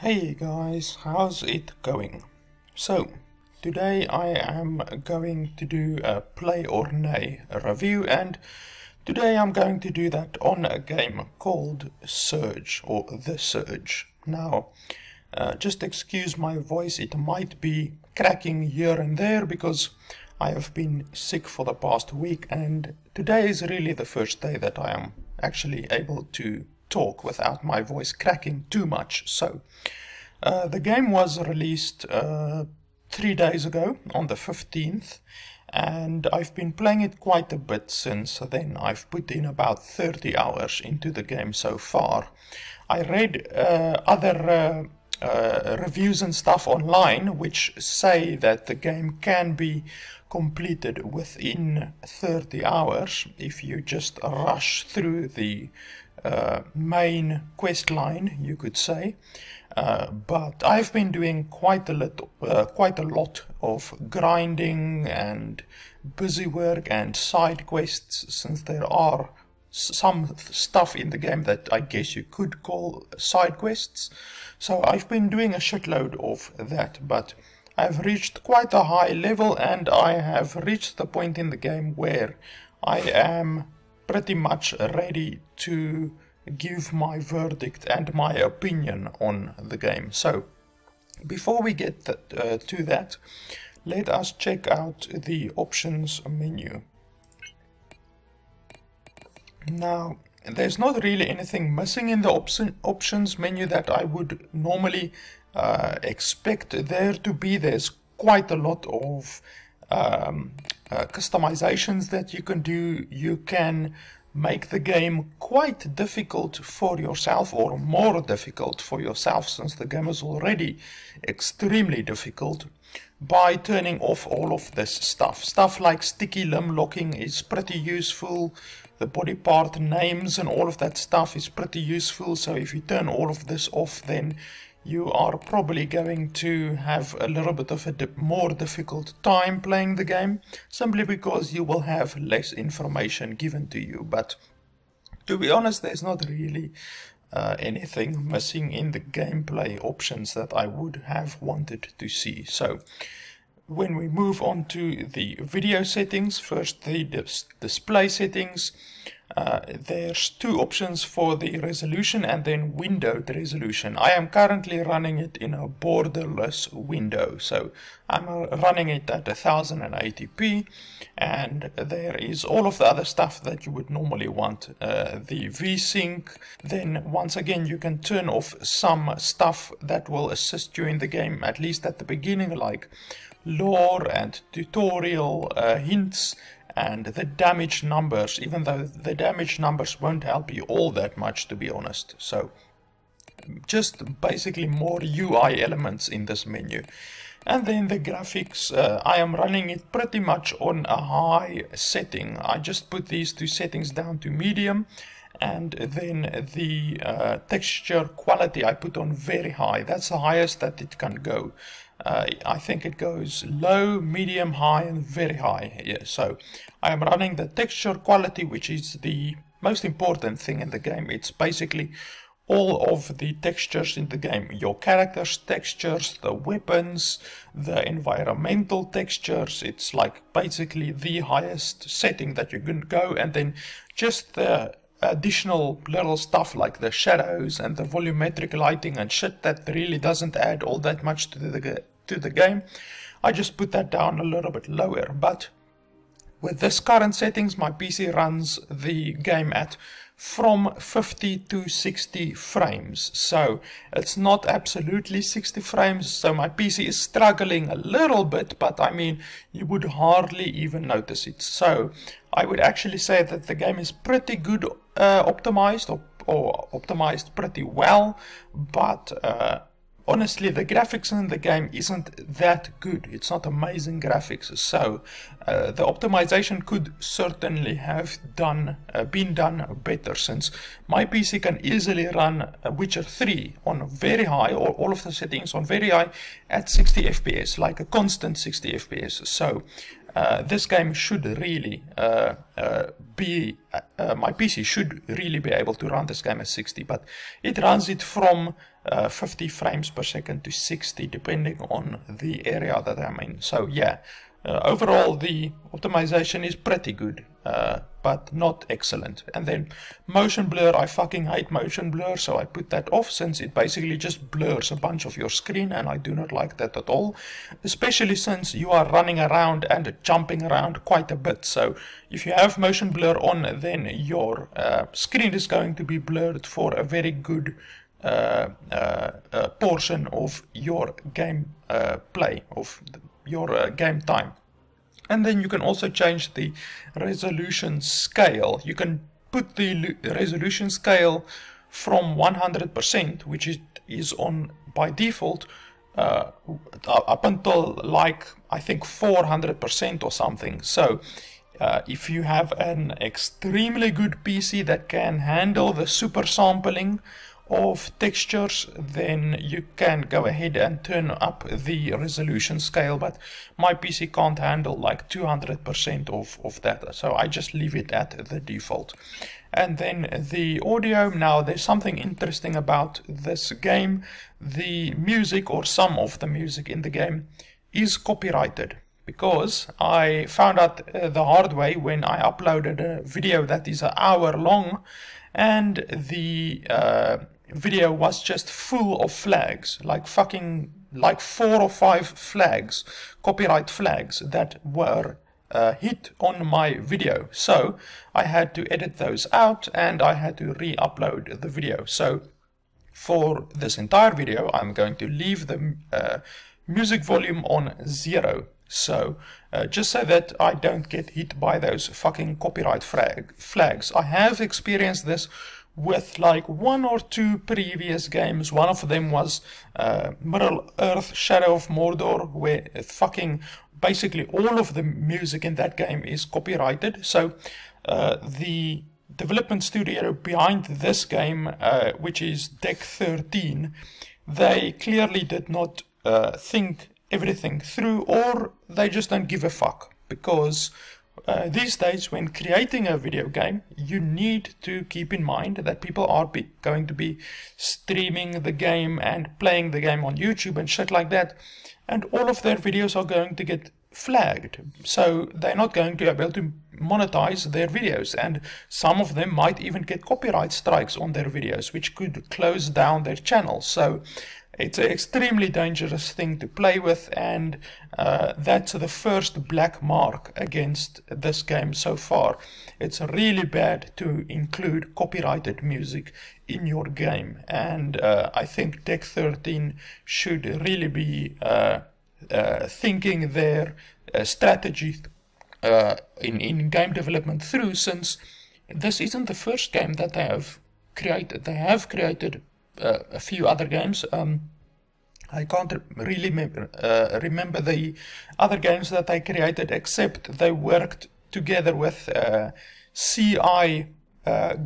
Hey guys, how's it going? So, today I am going to do a Play or Nay review, and today I'm going to do that on a game called Surge, or The Surge. Now, just excuse my voice, it might be cracking here and there because I have been sick for the past week, and today is really the first day that I am actually able to talk without my voice cracking too much. So the game was released 3 days ago on the 15th, and I've been playing it quite a bit since then. I've put in about 30 hours into the game so far. I read other reviews and stuff online which say that the game can be completed within 30 hours if you just rush through the main quest line, you could say. But I've been doing quite a lot of grinding and busy work and side quests, since there are some stuff in the game that I guess you could call side quests. So I've been doing a shitload of that, but I've reached quite a high level, and I have reached the point in the game where I am pretty much ready to give my verdict and my opinion on the game. So before we get to that, let us check out the options menu. Now, there's not really anything missing in the options menu that I would normally expect there to be. There's quite a lot of customizations that you can do. You can make the game quite difficult for yourself, or more difficult for yourself, since the game is already extremely difficult, by turning off all of this stuff. Stuff like sticky limb locking is pretty useful. The body part names and all of that stuff is pretty useful. So if you turn all of this off, then you are probably going to have a little bit of a more difficult time playing the game, simply because you will have less information given to you. But to be honest, there's not really anything missing in the gameplay options that I would have wanted to see. So when we move on to the video settings, first the display settings, there's two options for the resolution and then windowed resolution. I am currently running it in a borderless window, so I'm running it at 1080p, and there is all of the other stuff that you would normally want. The VSync, then once again you can turn off some stuff that will assist you in the game, at least at the beginning, like lore and tutorial hints, and the damage numbers, even though the damage numbers won't help you all that much, to be honest. So just basically more UI elements in this menu. And then the graphics, I am running it pretty much on a high setting. I just put these two settings down to medium, and then the texture quality I put on very high. That's the highest that it can go. I think it goes low, medium, high, and very high. Yeah, so I am running the texture quality, which is the most important thing in the game. It's basically all of the textures in the game. Your character's textures, the weapons, the environmental textures. It's like basically the highest setting that you can go, and then just the additional little stuff like the shadows and the volumetric lighting and shit that really doesn't add all that much to the game. I just put that down a little bit lower. But with this current settings, my PC runs the game at from 50 to 60 frames. So it's not absolutely 60 frames, so my PC is struggling a little bit, but I mean, you would hardly even notice it. So I would actually say that the game is pretty good optimized, or optimized pretty well, but honestly, the graphics in the game isn't that good. It's not amazing graphics, so the optimization could certainly have been done better, since my PC can easily run Witcher 3 on very high, or all of the settings on very high, at 60 FPS, like a constant 60 FPS. So this game should really my PC should really be able to run this game at 60, but it runs it from 50 frames per second to 60 depending on the area that I'm in. So yeah, overall the optimization is pretty good, but not excellent. And then motion blur, I fucking hate motion blur, so I put that off since it basically just blurs a bunch of your screen, and I do not like that at all, especially since you are running around and jumping around quite a bit. So if you have motion blur on, then your screen is going to be blurred for a very good portion of your game play, of your game time. And then you can also change the resolution scale. You can put the resolution scale from 100%, which is on by default, up until like I think 400% or something. So if you have an extremely good PC that can handle the super sampling of textures, then you can go ahead and turn up the resolution scale, but my PC can't handle like 200% of that, so I just leave it at the default. And then the audio, now there's something interesting about this game. The music, or some of the music in the game, is copyrighted, because I found out the hard way when I uploaded a video that is an hour long, and the video was just full of flags, like 4 or 5 flags, copyright flags that were hit on my video. So I had to edit those out and I had to re-upload the video. So for this entire video I'm going to leave the music volume on 0. So just so that I don't get hit by those fucking copyright flags. I have experienced this with like 1 or 2 previous games. One of them was Middle-earth: Shadow of Mordor, where fucking basically all of the music in that game is copyrighted. So the development studio behind this game, which is Deck 13, they clearly did not think everything through, or they just don't give a fuck, because these days when creating a video game you need to keep in mind that people are going to be streaming the game and playing the game on YouTube and shit like that, and all of their videos are going to get flagged, so they're not going to be able to monetize their videos, and some of them might even get copyright strikes on their videos, which could close down their channel. So it's an extremely dangerous thing to play with, and that's the first black mark against this game so far. It's really bad to include copyrighted music in your game, and I think Deck 13 should really be thinking their strategy in game development through, since this isn't the first game that they have created. They have created a few other games. I can't really remember the other games that they created, except they worked together with CI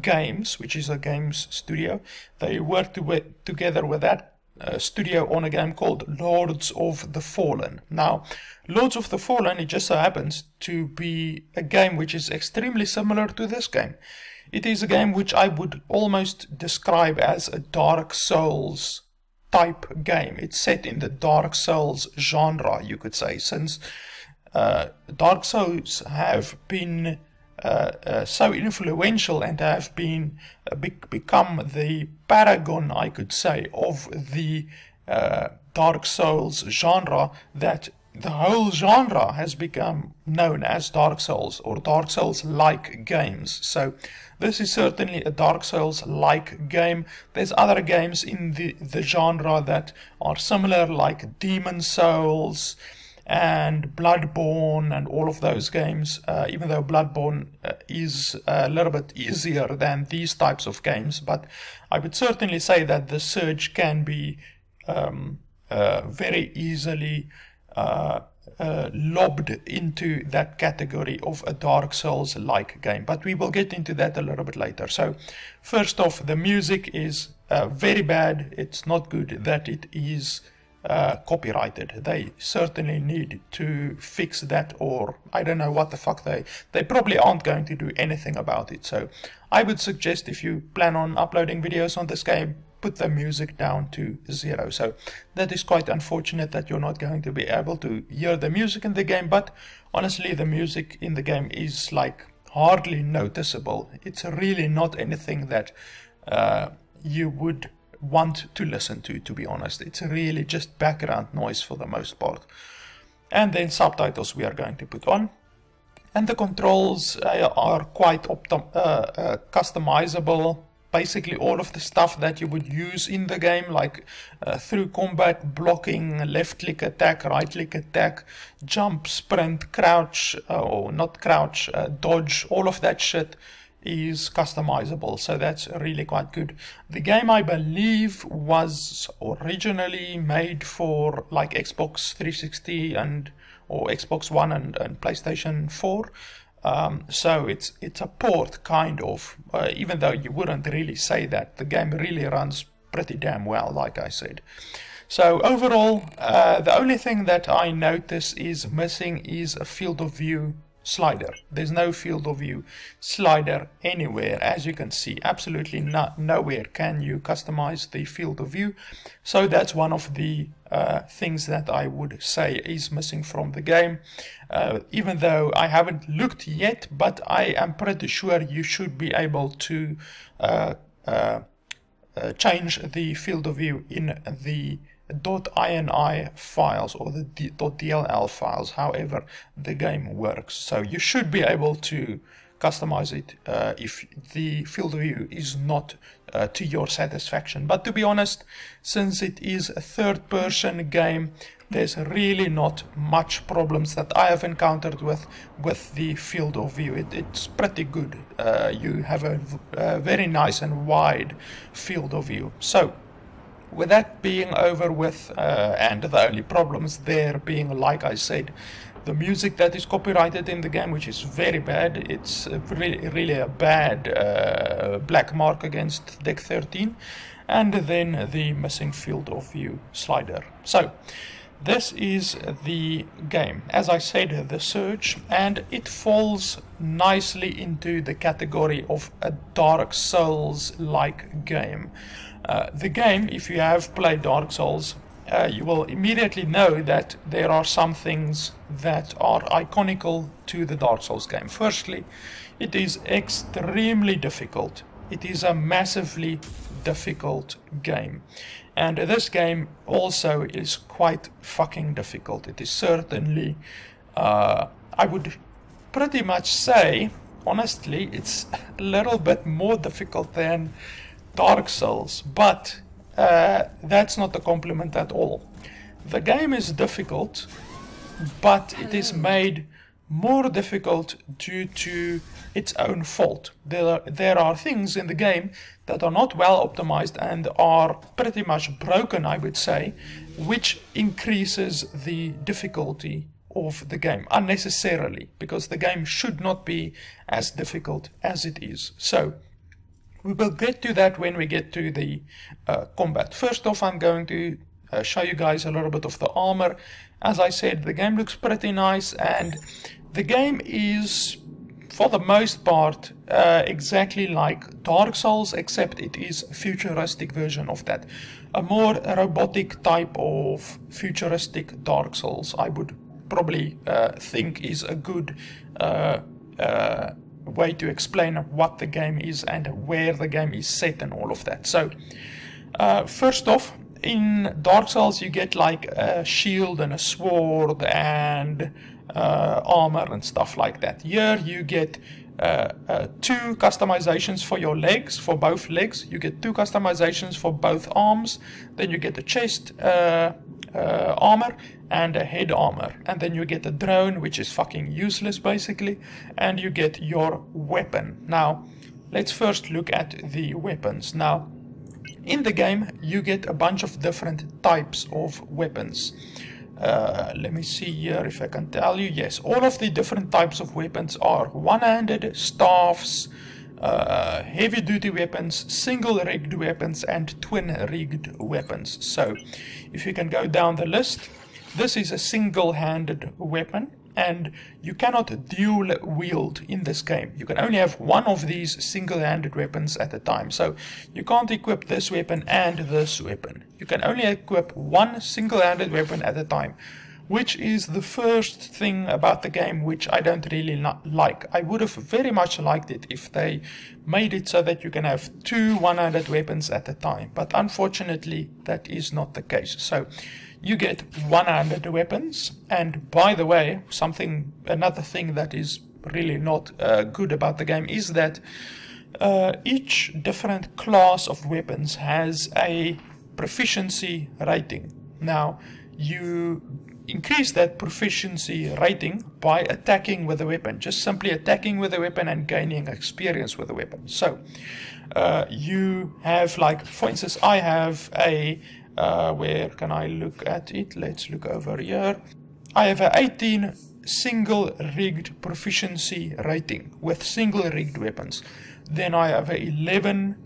Games, which is a games studio. They worked together with that studio on a game called Lords of the Fallen. Now, Lords of the Fallen, it just so happens to be a game which is extremely similar to this game. It is a game which I would almost describe as a Dark Souls type game. It's set in the Dark Souls genre, you could say, since Dark Souls have been so influential and have been become the paragon, I could say, of the Dark Souls genre, that the whole genre has become known as Dark Souls or Dark Souls-like games. So this is certainly a Dark Souls-like game. There's other games in the genre that are similar, like Demon Souls and Bloodborne and all of those games, even though Bloodborne is a little bit easier than these types of games. But I would certainly say that the Surge can be very easily lobbed into that category of a Dark Souls-like game, but we will get into that a little bit later. So first off, the music is very bad. It's not good that it is copyrighted. They certainly need to fix that, or I don't know what the fuck they probably aren't going to do anything about it. So I would suggest, if you plan on uploading videos on this game, put the music down to 0. So that is quite unfortunate that you're not going to be able to hear the music in the game, but honestly the music in the game is like hardly noticeable. It's really not anything that you would want to listen to be honest. It's really just background noise for the most part. And then subtitles we are going to put on. And the controls are quite customizable. Basically all of the stuff that you would use in the game, like through combat, blocking, left click attack, right click attack, jump, sprint, crouch, or not crouch, dodge, all of that shit is customizable, so that's really quite good. The game, I believe, was originally made for like Xbox 360 or Xbox One and PlayStation 4. So it's a port, kind of, even though you wouldn't really say that. The game really runs pretty damn well, like I said. So overall, the only thing that I notice is missing is a field of view slider. There's no field of view slider anywhere, as you can see. Absolutely nowhere can you customize the field of view. So that's one of the things that I would say is missing from the game. Even though I haven't looked yet, but I am pretty sure you should be able to change the field of view in the .ini files or the .dll files, however the game works. So you should be able to customize it if the field of view is not to your satisfaction. But to be honest, since it is a third-person game, there's really not much problems that I have encountered with the field of view. It's pretty good. You have a very nice and wide field of view. So with that being over with, and the only problems there being, like I said, the music that is copyrighted in the game, which is very bad. It's really a bad black mark against Deck 13, and then the missing field of view slider. So this is the game, as I said, The Surge, and it falls nicely into the category of a Dark Souls-like game. The game, if you have played Dark Souls, you will immediately know that there are some things that are iconical to the Dark Souls game. Firstly, it is extremely difficult. It is a massively difficult game. And this game also is quite fucking difficult. It is certainly, I would pretty much say, honestly, it's a little bit more difficult than Dark Souls, but that's not a compliment at all. The game is difficult, but it is made more difficult due to its own fault. There are things in the game that are not well optimized and are pretty much broken, I would say, which increases the difficulty of the game unnecessarily, because the game should not be as difficult as it is. So we will get to that when we get to the combat. First off, I'm going to show you guys a little bit of the armor. As I said, the game looks pretty nice, and the game is, for the most part, exactly like Dark Souls, except it is a futuristic version of that. A more robotic type of futuristic Dark Souls, I would probably think is a good way to explain what the game is and where the game is set and all of that. So first off, in Dark Souls you get like a shield and a sword and armor and stuff like that. Here you get 2 customizations for your legs, for both legs. You get 2 customizations for both arms. Then you get a chest armor and a head armor, and then you get a drone, which is fucking useless basically, and you get your weapon. Now let's first look at the weapons. Now in the game you get a bunch of different types of weapons. Let me see here if I can tell you. Yes, all of the different types of weapons are one-handed, staffs, heavy duty weapons, single rigged weapons, and twin rigged weapons. So if you can go down the list, this is a single-handed weapon, and you cannot dual wield in this game. You can only have one of these single-handed weapons at a time. So you can't equip this weapon and this weapon. You can only equip one single-handed weapon at a time, which is the first thing about the game which I don't really like. I would have very much liked it if they made it so that you can have two one-handed weapons at a time, but unfortunately that is not the case. So you get one-handed weapons, and by the way, another thing that is really not good about the game is that each different class of weapons has a proficiency rating. Now, you increase that proficiency rating by attacking with a weapon, just simply attacking with a weapon and gaining experience with a weapon. So you have, like, for instance, I have a where can I look at it? Let's look over here. I have a 18 single rigged proficiency rating with single rigged weapons. Then I have a 11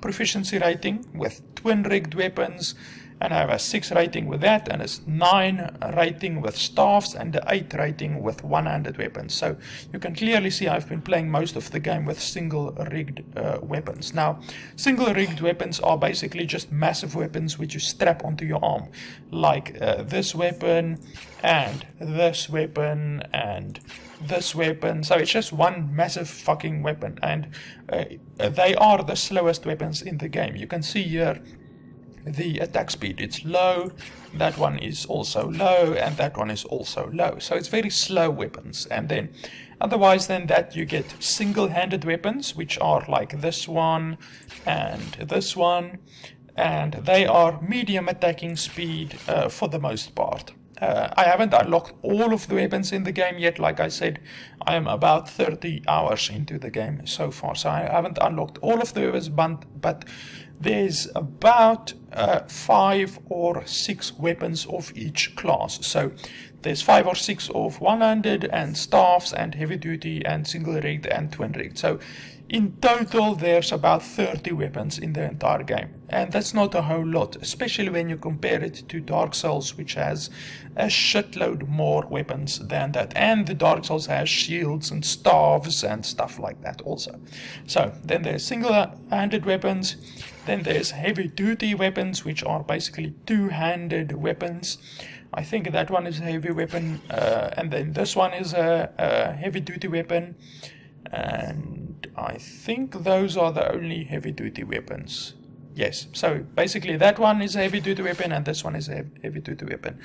proficiency rating with twin rigged weapons, and I have a 6 rating with that, and a 9 rating with staffs, and an 8 rating with one-handed weapons. So you can clearly see I've been playing most of the game with single rigged weapons. Now, single rigged weapons are basically just massive weapons which you strap onto your arm, like this weapon, and this weapon, and this weapon. So it's just one massive fucking weapon, and they are the slowest weapons in the game. You can see here the attack speed, it's low, that one is also low, and that one is also low. So it's very slow weapons. And then otherwise than that, you get single-handed weapons, which are like this one and this one, and they are medium attacking speed for the most part. I haven't unlocked all of the weapons in the game yet. Like I said, I am about 30 hours into the game so far, so I haven't unlocked all of the weapons, but there's about 5 or 6 weapons of each class. So there's 5 or 6 of one-handed and staffs and heavy duty and single rigged and twin rigged. So in total there's about 30 weapons in the entire game, and that's not a whole lot, especially when you compare it to Dark Souls, which has a shitload more weapons than that. And the Dark Souls has shields and staffs and stuff like that also. So then there's single-handed weapons. Then there's heavy-duty weapons, which are basically two-handed weapons. I think that one is a heavy weapon, and then this one is a heavy-duty weapon. And I think those are the only heavy-duty weapons. Yes, so basically that one is a heavy-duty weapon, and this one is a heavy-duty weapon.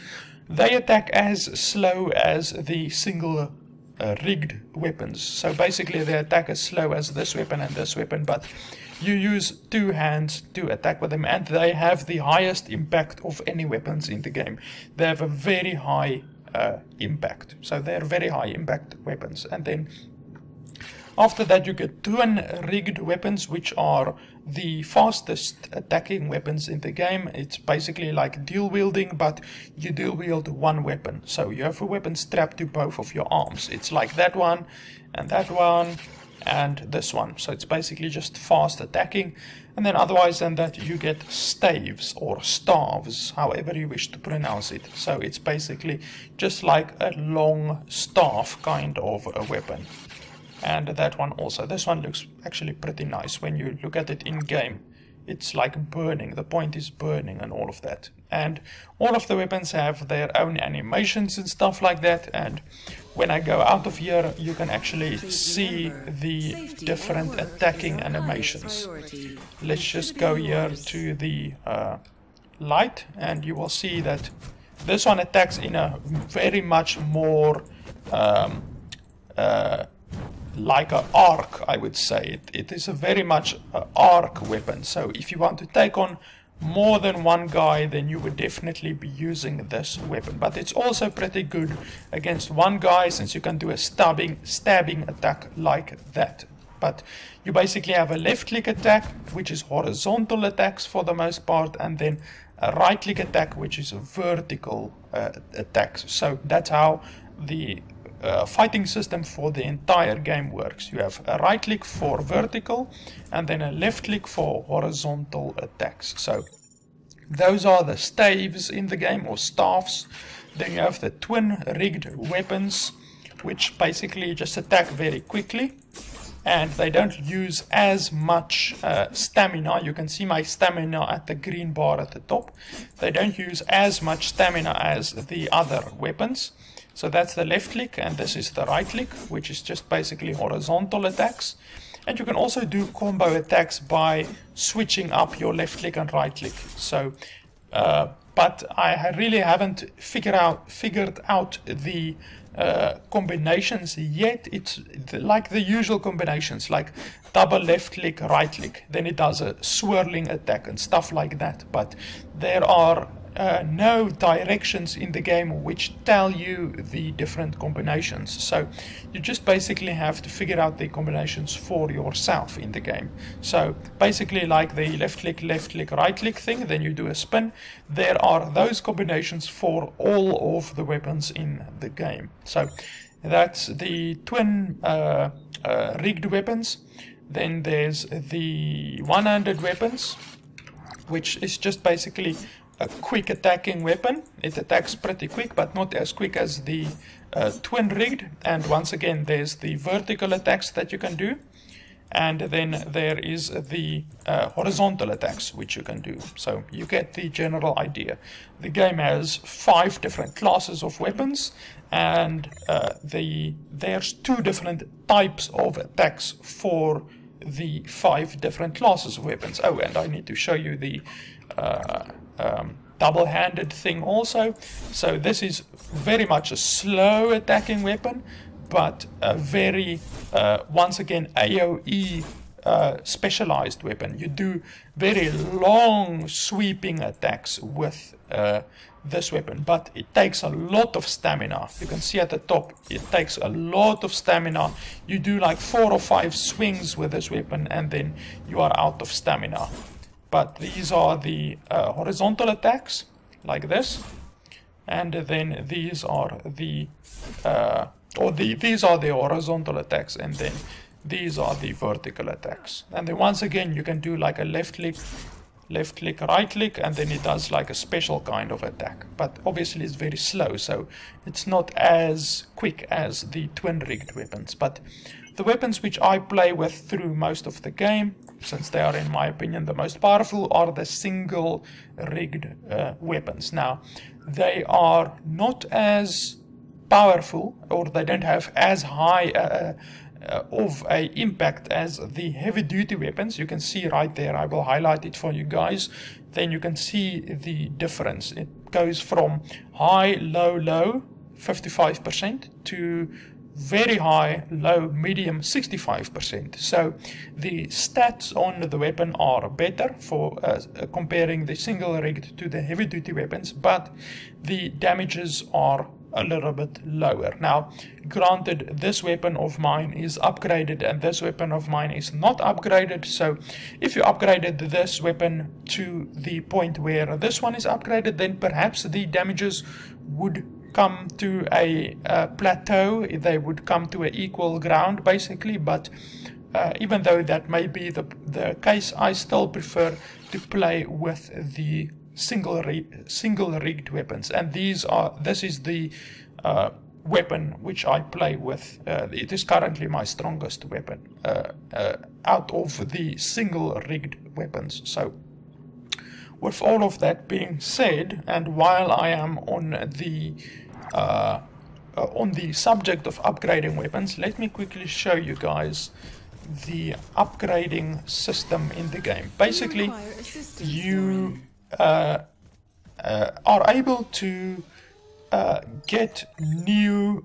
They attack as slow as the single rigged weapons. So basically they attack as slow as this weapon and this weapon, but you use 2 hands to attack with them, and they have the highest impact of any weapons in the game. They have a very high impact, so they're very high impact weapons. And then after that you get twin rigged weapons, which are the fastest attacking weapons in the game. It's basically like dual wielding, but you dual wield one weapon. So you have a weapon strapped to both of your arms. It's like that one and this one. So it's basically just fast attacking. And then otherwise than that, you get staves or staves, however you wish to pronounce it. So it's basically just like a long staff kind of a weapon. And that one also. This one looks actually pretty nice when you look at it in game. It's like burning. The point is burning and all of that. And all of the weapons have their own animations and stuff like that. And when I go out of here, you can actually see the different attacking animations. Let's just go here to the light, and you will see that this one attacks in a very much more like an arc, I would say. It is a very much arc weapon. So if you want to take on more than one guy, then you would definitely be using this weapon. But it's also pretty good against one guy, since you can do a stabbing attack like that. But you basically have a left click attack, which is horizontal attacks for the most part, and then a right click attack, which is a vertical attacks. So that's how the fighting system for the entire game works. You have a right click for vertical and then a left click for horizontal attacks. So those are the staves in the game, or staffs. Then you have the twin rigged weapons, which basically just attack very quickly, and they don't use as much stamina. You can see my stamina at the green bar at the top. They don't use as much stamina as the other weapons. So that's the left click, and this is the right click, which is just basically horizontal attacks. And you can also do combo attacks by switching up your left click and right click. So, but I really haven't figured out the combinations yet. It's like the usual combinations, like double left click, right click, then it does a swirling attack and stuff like that. But there are no directions in the game which tell you the different combinations, so you just basically have to figure out the combinations for yourself in the game. So basically, like the left click, right click thing, then you do a spin. There are those combinations for all of the weapons in the game. So that's the twin rigged weapons. Then there's the one-handed weapons, which is just basically a quick attacking weapon. It attacks pretty quick, but not as quick as the twin rigged. And once again, there's the vertical attacks that you can do, and then there is the horizontal attacks which you can do. So you get the general idea. The game has 5 different classes of weapons, and there's 2 different types of attacks for the 5 different classes of weapons. Oh, and I need to show you the double-handed thing also. So this is very much a slow attacking weapon, but a very once again AoE specialized weapon. You do very long sweeping attacks with this weapon, but it takes a lot of stamina. You can see at the top, it takes a lot of stamina. You do like 4 or 5 swings with this weapon and then you are out of stamina. But these are the horizontal attacks, like this, and then these are the these are the horizontal attacks, and then these are the vertical attacks. And then once again, you can do like a left click, right click, and then it does like a special kind of attack. But obviously it's very slow, so it's not as quick as the twin rigged weapons. But the weapons which I play with through most of the game, since they are in my opinion the most powerful, are the single rigged weapons. Now, they are not as powerful, or they don't have as high of a impact as the heavy duty weapons. You can see right there, I will highlight it for you guys, then you can see the difference. It goes from high, low 55% to very high, low, medium 65%. So the stats on the weapon are better for comparing the single rigged to the heavy duty weapons, but the damages are a little bit lower. Now, granted, this weapon of mine is upgraded and this weapon of mine is not upgraded, so if you upgraded this weapon to the point where this one is upgraded, then perhaps the damages would come to a plateau. They would come to an equal ground basically, but even though that may be the case, I still prefer to play with the single rigged weapons, and this is the weapon which I play with. It is currently my strongest weapon out of the single rigged weapons. So with all of that being said, and while I am on the subject of upgrading weapons, let me quickly show you guys the upgrading system in the game. Basically, you are able to get new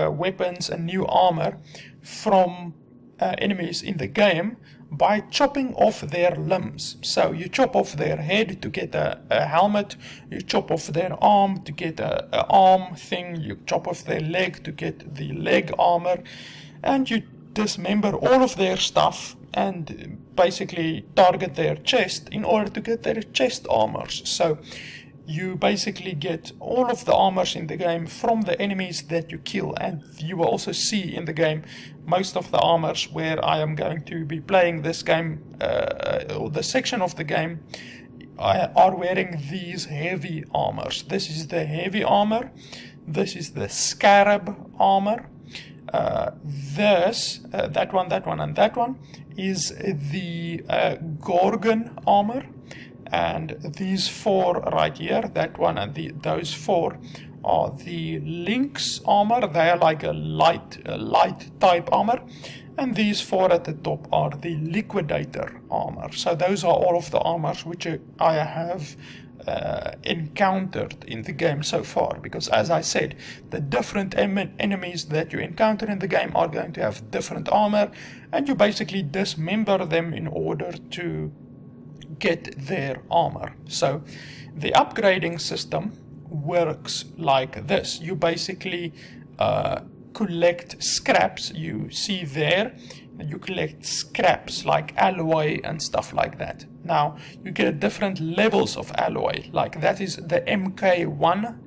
weapons and new armor from enemies in the game by chopping off their limbs. So you chop off their head to get a helmet, you chop off their arm to get a arm thing, you chop off their leg to get the leg armor, and you dismember all of their stuff and basically target their chest in order to get their chest armors. So you basically get all of the armors in the game from the enemies that you kill, and you will also see in the game most of the armors where I am going to be playing this game, or the section of the game, are wearing these heavy armors. This is the heavy armor, this is the scarab armor, that one, and that one is the Gorgon armor. And these four right here, that one and those four, are the Lynx armor. They are like a light type armor. And these four at the top are the Liquidator armor. So those are all of the armors which I have encountered in the game so far. Because as I said, the different enemies that you encounter in the game are going to have different armor. And you basically dismember them in order to get their armor. So the upgrading system works like this. You basically collect scraps. You see there, you collect scraps like alloy and stuff like that. Now you get different levels of alloy, like that is the MK1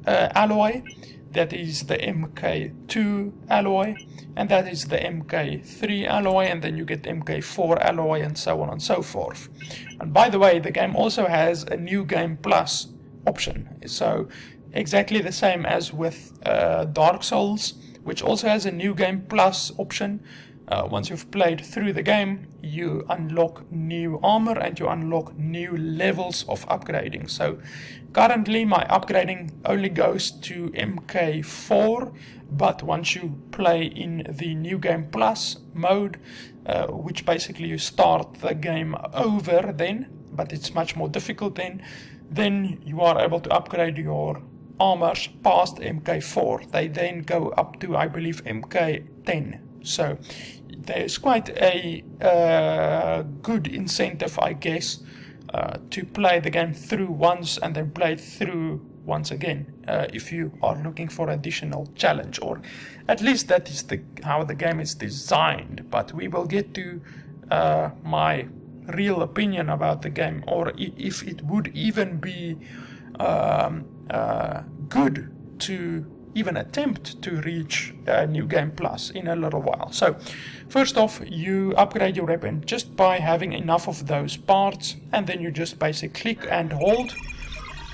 alloy, that is the MK2 alloy, and that is the MK3 alloy, and then you get MK4 alloy, and so on and so forth. And by the way, the game also has a New Game Plus option, so exactly the same as with Dark Souls, which also has a New Game Plus option. Once you've played through the game, you unlock new armor and you unlock new levels of upgrading. So currently my upgrading only goes to MK4, but once you play in the New Game Plus mode, which basically you start the game over then, but it's much more difficult then you are able to upgrade your armors past MK4. They then go up to, I believe, MK10. So there's quite a good incentive, I guess, to play the game through once and then play it through once again, if you are looking for additional challenge, or at least that is how the game is designed. But we will get to my real opinion about the game, or if it would even be good to even attempt to reach New Game Plus in a little while. So first off, you upgrade your weapon just by having enough of those parts, and then you just basically click and hold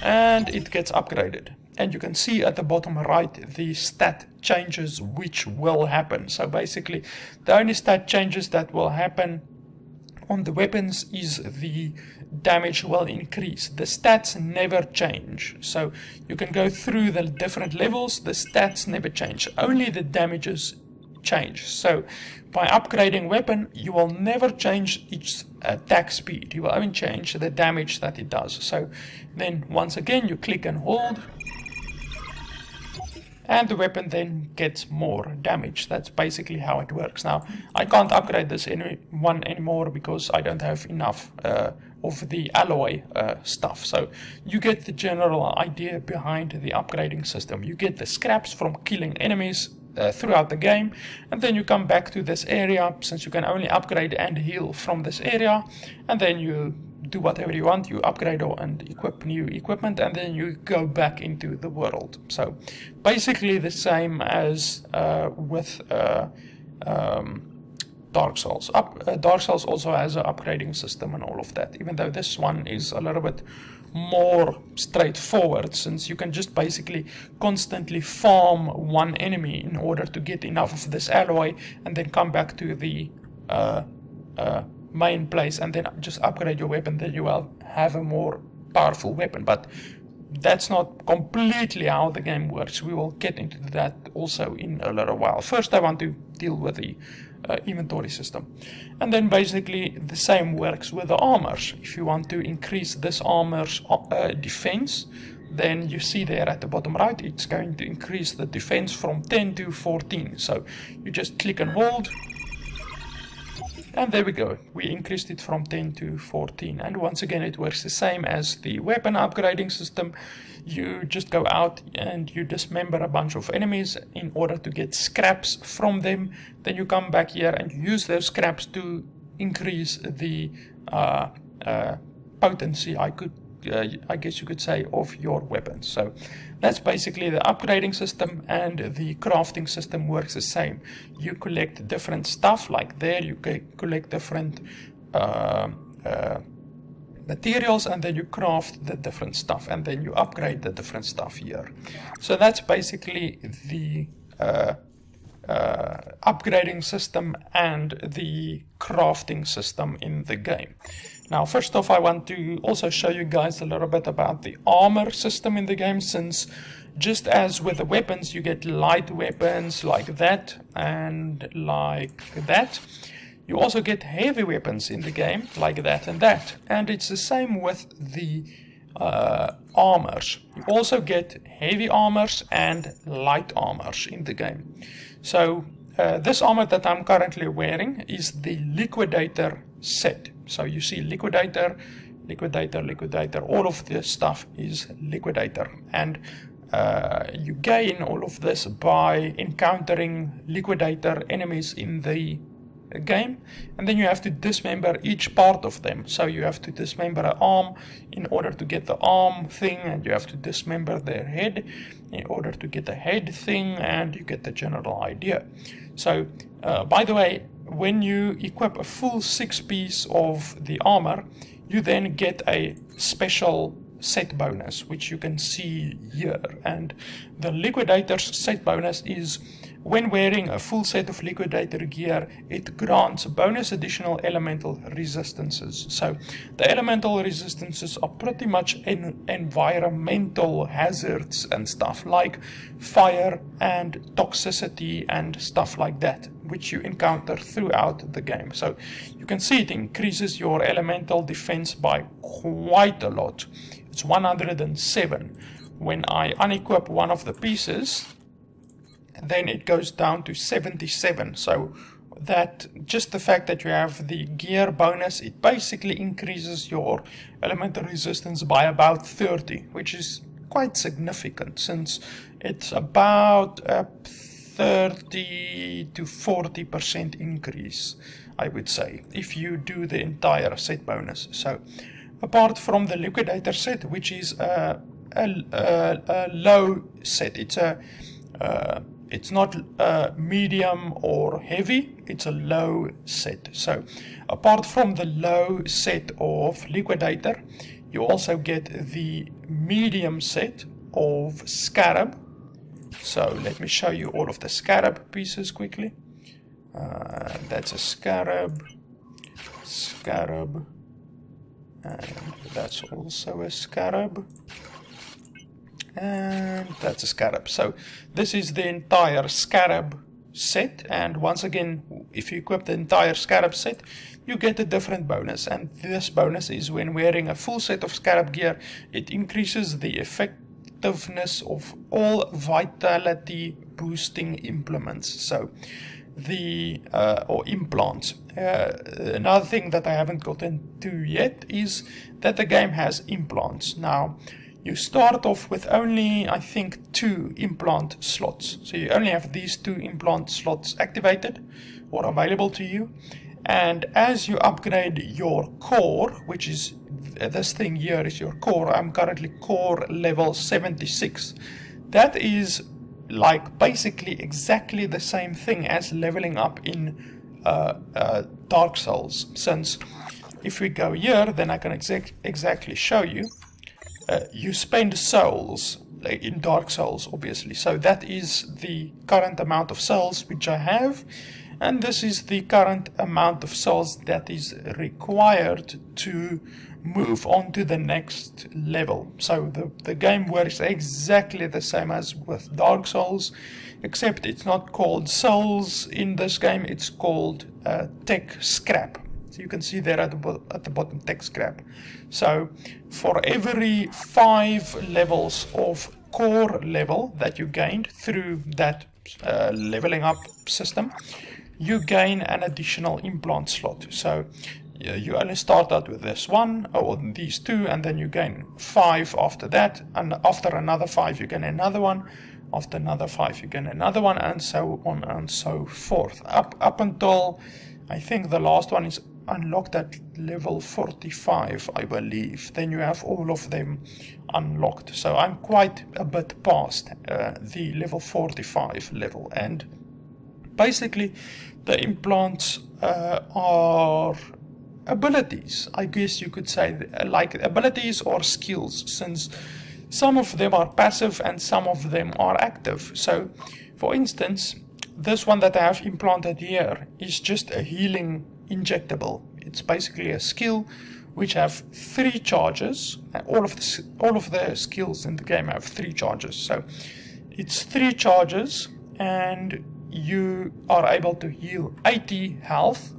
and it gets upgraded. And you can see at the bottom right the stat changes which will happen. So basically the only stat changes that will happen on the weapons is the damage will increase. The stats never change. So you can go through the different levels, the stats never change. Only the damages change. So by upgrading weapon, you will never change its attack speed. You will only change the damage that it does. So then once again you click and hold, and the weapon then gets more damage. That's basically how it works. Now, I can't upgrade this one anymore because I don't have enough of the alloy stuff. So you get the general idea behind the upgrading system. You get the scraps from killing enemies throughout the game, and then you come back to this area, since you can only upgrade and heal from this area, and then you do whatever you want. You upgrade and equip new equipment, and then you go back into the world. So basically the same as with Dark Souls. Dark Souls also has an upgrading system and all of that, even though this one is a little bit more straightforward, since you can just basically constantly farm one enemy in order to get enough of this alloy, and then come back to the main place and then just upgrade your weapon. Then you will have a more powerful weapon. But that's not completely how the game works. We will get into that also in a little while. First I want to deal with the inventory system, and then basically the same works with the armors. If you want to increase this armor's defense, then you see there at the bottom right, it's going to increase the defense from 10 to 14. So you just click and hold, and there we go, we increased it from 10 to 14. And once again it works the same as the weapon upgrading system. You just go out and you dismember a bunch of enemies in order to get scraps from them. Then you come back here and you use those scraps to increase the potency, I could I guess you could say, of your weapons. So that's basically the upgrading system, and the crafting system works the same. You collect different stuff, like there you collect different materials, and then you craft the different stuff, and then you upgrade the different stuff here. So that's basically the upgrading system and the crafting system in the game. Now, first off, I want to also show you guys a little bit about the armor system in the game, since just as with the weapons, you get light weapons like that and like that. You also get heavy weapons in the game, like that and that. And it's the same with the armors. You also get heavy armors and light armors in the game. So this armor that I'm currently wearing is the Liquidator set. So you see Liquidator, Liquidator, Liquidator, all of this stuff is Liquidator. And you gain all of this by encountering Liquidator enemies in the game, and then you have to dismember each part of them. So you have to dismember an arm in order to get the arm thing, and you have to dismember their head in order to get the head thing, and you get the general idea. So by the way, when you equip a full 6-piece of the armor, you then get a special set bonus, which you can see here. And the Liquidator's set bonus is, when wearing a full set of Liquidator gear, it grants bonus additional elemental resistances. So the elemental resistances are pretty much environmental hazards and stuff, like fire and toxicity and stuff like that, which you encounter throughout the game. So you can see it increases your elemental defense by quite a lot. It's 107. When I unequip one of the pieces, then it goes down to 77. So that, just the fact that you have the gear bonus, it basically increases your elemental resistance by about 30, which is quite significant, since it's about a 30 to 40% increase, I would say, if you do the entire set bonus. So apart from the Liquidator set, which is a low set, it's not medium or heavy, it's a low set. So apart from the low set of Liquidator, you also get the medium set of Scarab. So let me show you all of the Scarab pieces quickly. That's a Scarab, and that's also a Scarab, and that's a Scarab. So this is the entire Scarab set, and once again, if you equip the entire Scarab set, you get a different bonus, and this bonus is when wearing a full set of Scarab gear, it increases the effectiveness of all vitality boosting implements. So the or implants. Another thing that I haven't gotten to yet is that the game has implants. Now, you start off with only, I think, 2 implant slots. So you only have these 2 implant slots activated or available to you. And as you upgrade your core, which is this thing here is your core. I'm currently core level 76. That is like basically exactly the same thing as leveling up in Dark Souls. Since if we go here, then I can exactly show you. You spend souls in Dark Souls, obviously. So that is the current amount of souls which I have, and this is the current amount of souls that is required to move on to the next level. So the game works exactly the same as with Dark Souls, except it's not called souls in this game, it's called tech scrap. So you can see there at the bottom, tech scrap. So for every 5 levels of core level that you gained through that leveling up system, you gain an additional implant slot. So you only start out with this one or these 2, and then you gain 5 after that, and after another 5 you gain another one, after another 5 you gain another one, and so on and so forth, up until I think the last one is unlocked at level 45, I believe. Then you have all of them unlocked. So I'm quite a bit past the level 45 level. And basically, the implants are abilities, I guess you could say, like abilities or skills, since some of them are passive and some of them are active. So, for instance, this one that I have implanted here is just a healing injectable. It's basically a skill which have 3 charges. All of the skills in the game have 3 charges. So it's 3 charges, and you are able to heal 80 health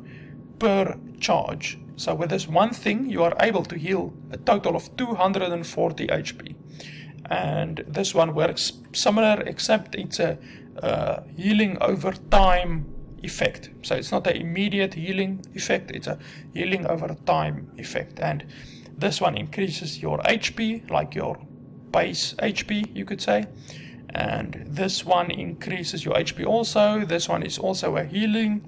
per charge. So with this one thing, you are able to heal a total of 240 HP. And this one works similar, except it's a healing over time effect. So it's not an immediate healing effect, it's a healing over time effect. And this one increases your HP, like your base HP, you could say. And this one increases your HP also. This one is also a healing.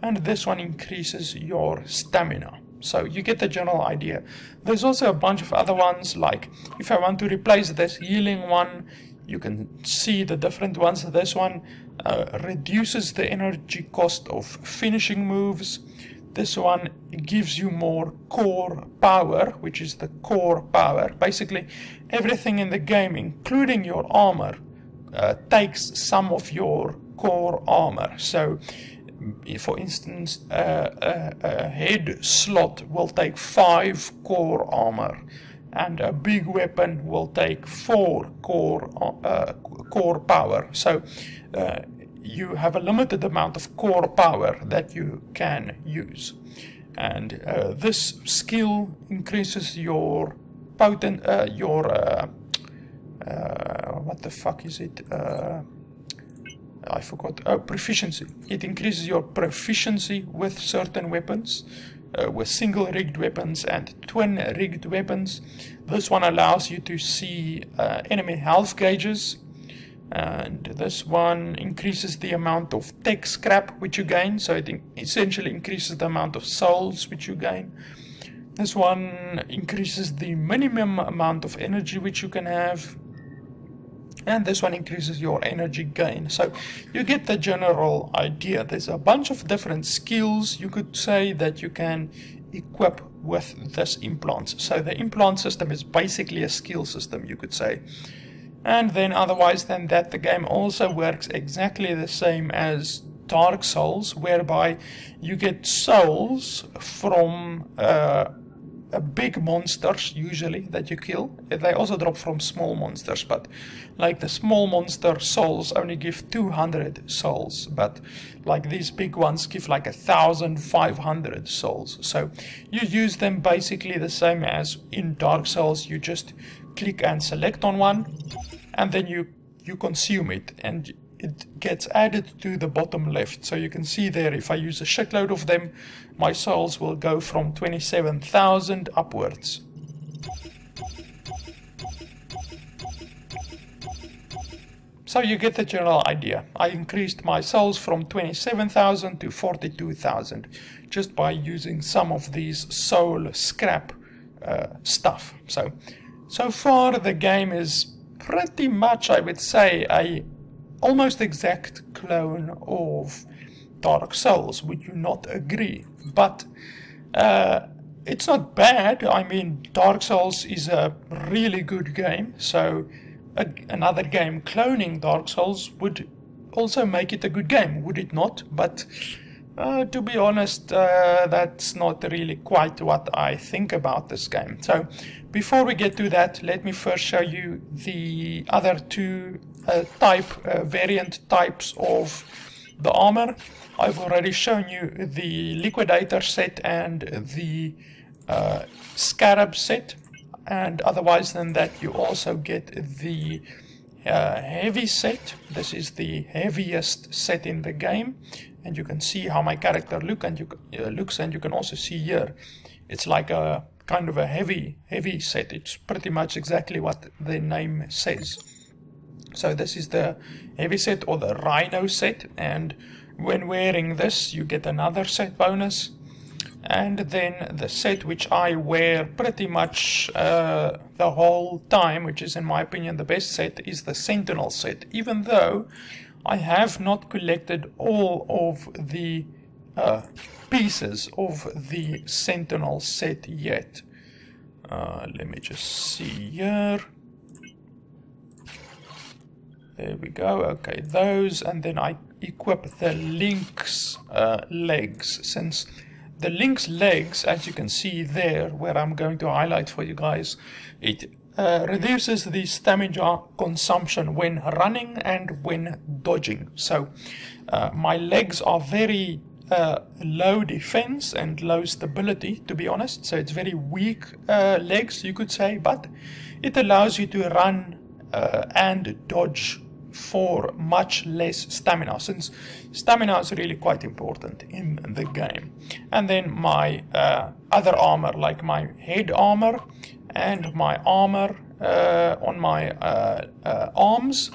And this one increases your stamina. So you get the general idea. There's also a bunch of other ones, like if I want to replace this healing one, you can see the different ones. This one reduces the energy cost of finishing moves. This one gives you more core power, which is the core power. Basically, everything in the game, including your armor, takes some of your core armor. So, for instance, a head slot will take 5 core armor, and a big weapon will take 4 core power. So you have a limited amount of core power that you can use. And this skill increases your what the fuck is it? I forgot. Proficiency. It increases your proficiency with certain weapons, with single rigged weapons and twin rigged weapons. This one allows you to see enemy health gauges, and this one increases the amount of tech scrap which you gain, so it essentially increases the amount of souls which you gain. This one increases the minimum amount of energy which you can have, and this one increases your energy gain. So you get the general idea. There's a bunch of different skills, you could say, that you can equip with this implant. So the implant system is basically a skill system, you could say. And then otherwise than that, the game also works exactly the same as Dark Souls, whereby you get souls from big monsters, usually, that you kill. They also drop from small monsters, but like the small monster souls only give 200 souls, but like these big ones give like 1,500 souls. So you use them basically the same as in Dark Souls. You just click and select on one, and then you consume it, and it gets added to the bottom left. So you can see there, if I use a shitload of them, my souls will go from 27,000 upwards. So you get the general idea. I increased my souls from 27,000 to 42,000 just by using some of these soul scrap stuff. So far the game is pretty much, I would say, a almost exact clone of Dark Souls. Would you not agree? But it's not bad. I mean, Dark Souls is a really good game, so another game cloning Dark Souls would also make it a good game, would it not? But to be honest, that's not really quite what I think about this game. So before we get to that, let me first show you the other two variant types of the armor. I've already shown you the Liquidator set and the Scarab set, and otherwise than that you also get the Heavy set. This is the heaviest set in the game, and you can see how my character looks, and you can also see here it's like a kind of a heavy set. It's pretty much exactly what the name says. So this is the heavy set, or the Rhino set, and when wearing this you get another set bonus. and then the set which I wear pretty much the whole time, which is in my opinion the best set, is the Sentinel set, even though I have not collected all of the pieces of the Sentinel set yet. Let me just see here. There we go. Okay, those, and then I equip the Lynx legs, since the Lynx legs, as you can see there, where I'm going to highlight for you guys, it reduces the stamina consumption when running and when dodging. So my legs are very low defense and low stability, to be honest, so it's very weak legs, you could say, but it allows you to run and dodge for much less stamina, since stamina is really quite important in the game. And then my other armor, like my head armor and my armor on my arms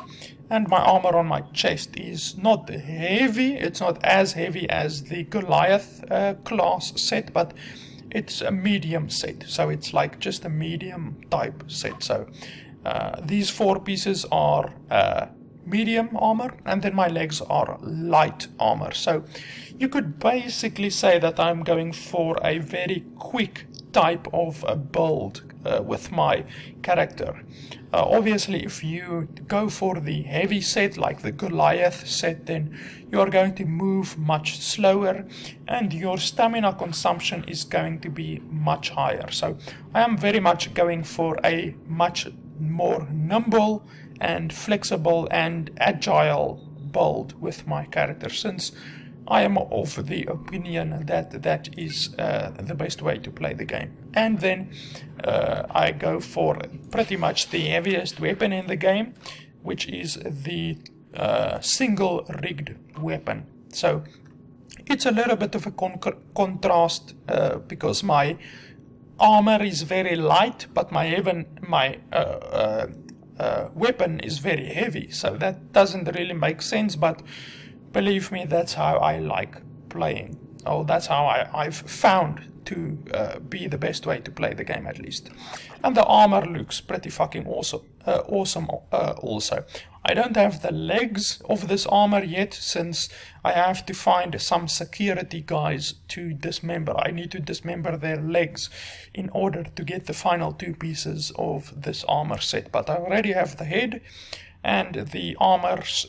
and my armor on my chest, is not heavy. It's not as heavy as the Goliath class set, but it's a medium set, so it's like just a medium type set. So these 4 pieces are medium armor, and then my legs are light armor. So you could basically say that I'm going for a very quick type of a build with my character. Obviously, if you go for the heavy set like the Goliath set, then you are going to move much slower and your stamina consumption is going to be much higher. So I am very much going for a much more nimble and flexible and agile build with my character, since I am of the opinion that that is the best way to play the game. And then I go for pretty much the heaviest weapon in the game, which is the single rigged weapon. So it's a little bit of a contrast because my armor is very light, but my weapon is very heavy, so that doesn't really make sense, but believe me, that's how I like playing. Oh, that's how I've found to be the best way to play the game, at least. And the armor looks pretty fucking awesome. Also, I don't have the legs of this armor yet, since I have to find some security guys to dismember. I need to dismember their legs in order to get the final 2 pieces of this armor set. But I already have the head and the arms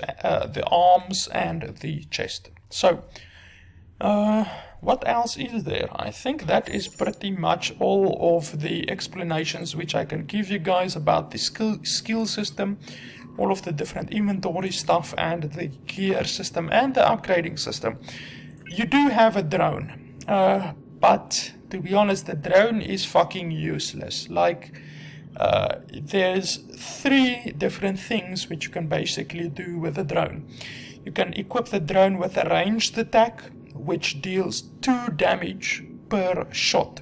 and the chest. So what else is there? I think that is pretty much all of the explanations which I can give you guys about the skill system, all of the different inventory stuff and the gear system and the upgrading system. You do have a drone, but to be honest, the drone is fucking useless. Like, there's 3 different things which you can basically do with a drone. You can equip the drone with a ranged attack, which deals 2 damage per shot,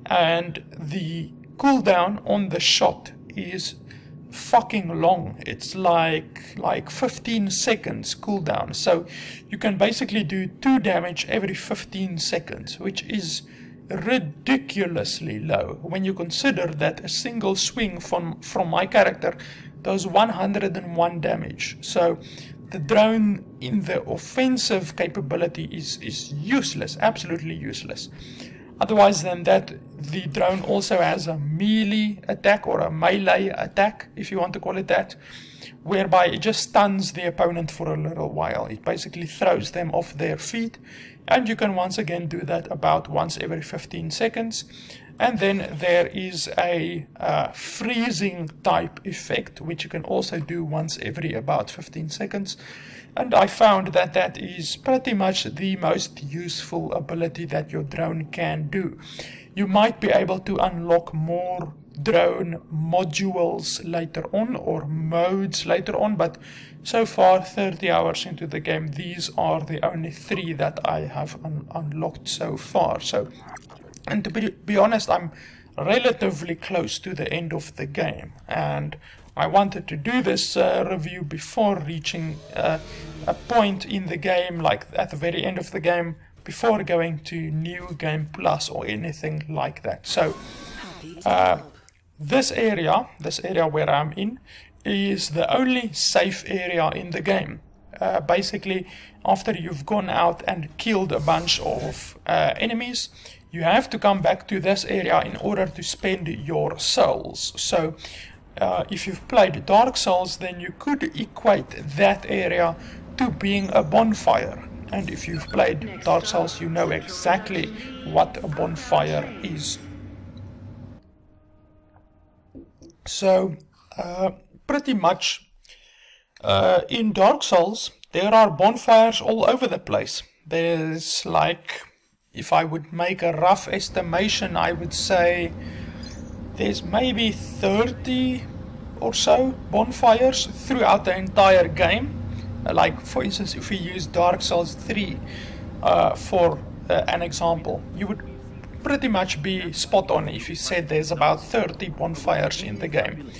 and the cooldown on the shot is fucking long. It's like 15 seconds cooldown, so you can basically do 2 damage every 15 seconds, which is ridiculously low when you consider that a single swing from my character does 101 damage. So the drone in the offensive capability is useless, absolutely useless. Otherwise than that, the drone also has a melee attack, or a melee attack, if you want to call it that, whereby it just stuns the opponent for a little while. It basically throws them off their feet, and you can once again do that about once every 15 seconds. And then there is a freezing type effect, which you can also do once every about 15 seconds. And I found that that is pretty much the most useful ability that your drone can do. You might be able to unlock more drone modules later on, or modes later on, but so far, 30 hours into the game, these are the only 3 that I have unlocked so far. So, and to be honest, I'm relatively close to the end of the game, and I wanted to do this review before reaching a point in the game, like at the very end of the game, before going to New Game Plus or anything like that. So this area where I'm in is the only safe area in the game. Basically, after you've gone out and killed a bunch of enemies, you have to come back to this area in order to spend your souls. So if you've played Dark Souls, then you could equate that area to being a bonfire. And if you've played Dark Souls, you know exactly what a bonfire is. So pretty much in Dark Souls there are bonfires all over the place. There's, like, if I would make a rough estimation, I would say there's maybe 30 or so bonfires throughout the entire game. Like, for instance, if we use Dark Souls 3 for an example, you would pretty much be spot on if you said there's about 30 bonfires in the game.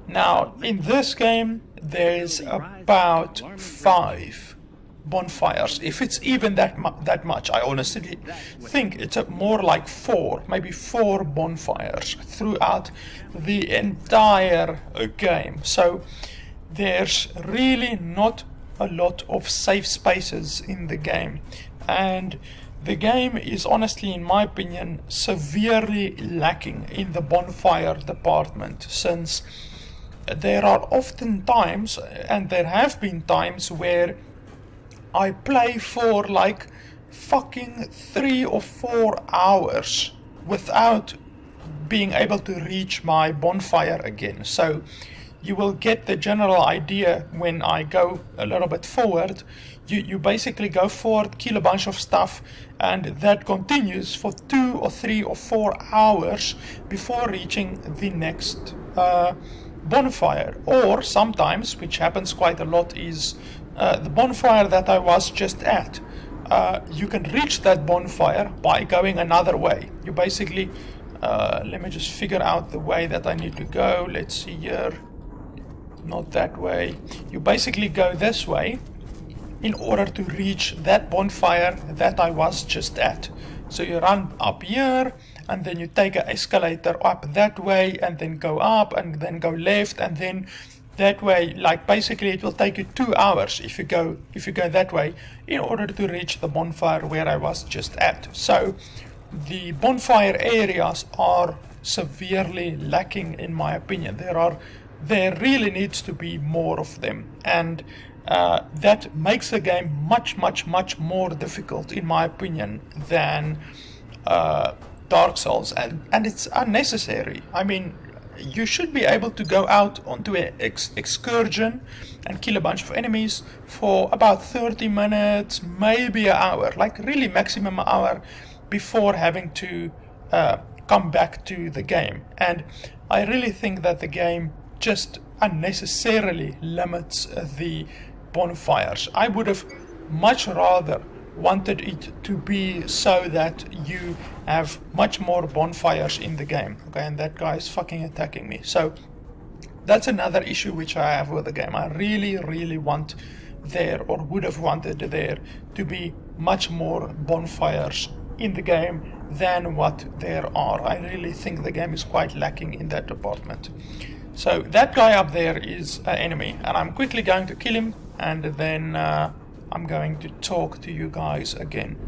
Now, in this game, there's about 5 bonfires. If it's even that much, I honestly think it's more like 4, maybe 4 bonfires throughout the entire game. So there's really not a lot of safe spaces in the game, and the game is honestly, in my opinion, severely lacking in the bonfire department, since there are often times, and there have been times, where I play for like fucking 3 or 4 hours without being able to reach my bonfire again. So you will get the general idea when I go a little bit forward. You basically go forward, kill a bunch of stuff, and that continues for 2 or 3 or 4 hours before reaching the next bonfire. Or sometimes, which happens quite a lot, is the bonfire that I was just at. You can reach that bonfire by going another way. You basically, let me just figure out the way that I need to go. Let's see here. Not that way. You basically go this way in order to reach that bonfire that I was just at. So you run up here, and then you take an escalator up that way, and then go up, and then go left, and then that way. Like, basically it will take you 2 hours if you go that way in order to reach the bonfire where I was just at. So the bonfire areas are severely lacking, in my opinion. There really needs to be more of them, and that makes the game much more difficult, in my opinion, than Dark Souls, and it's unnecessary. I mean, you should be able to go out onto an excursion and kill a bunch of enemies for about 30 minutes, maybe an hour, like really maximum an hour, before having to come back to the game. And I really think that the game just unnecessarily limits the bonfires. I would have much rather wanted it to be so that you have much more bonfires in the game. Okay, and that guy is fucking attacking me. So that's another issue which I have with the game. I really want there, or would have wanted there, to be much more bonfires in the game than what there are. I really think the game is quite lacking in that department. So that guy up there is an enemy, and I'm quickly going to kill him, and then I'm going to talk to you guys again.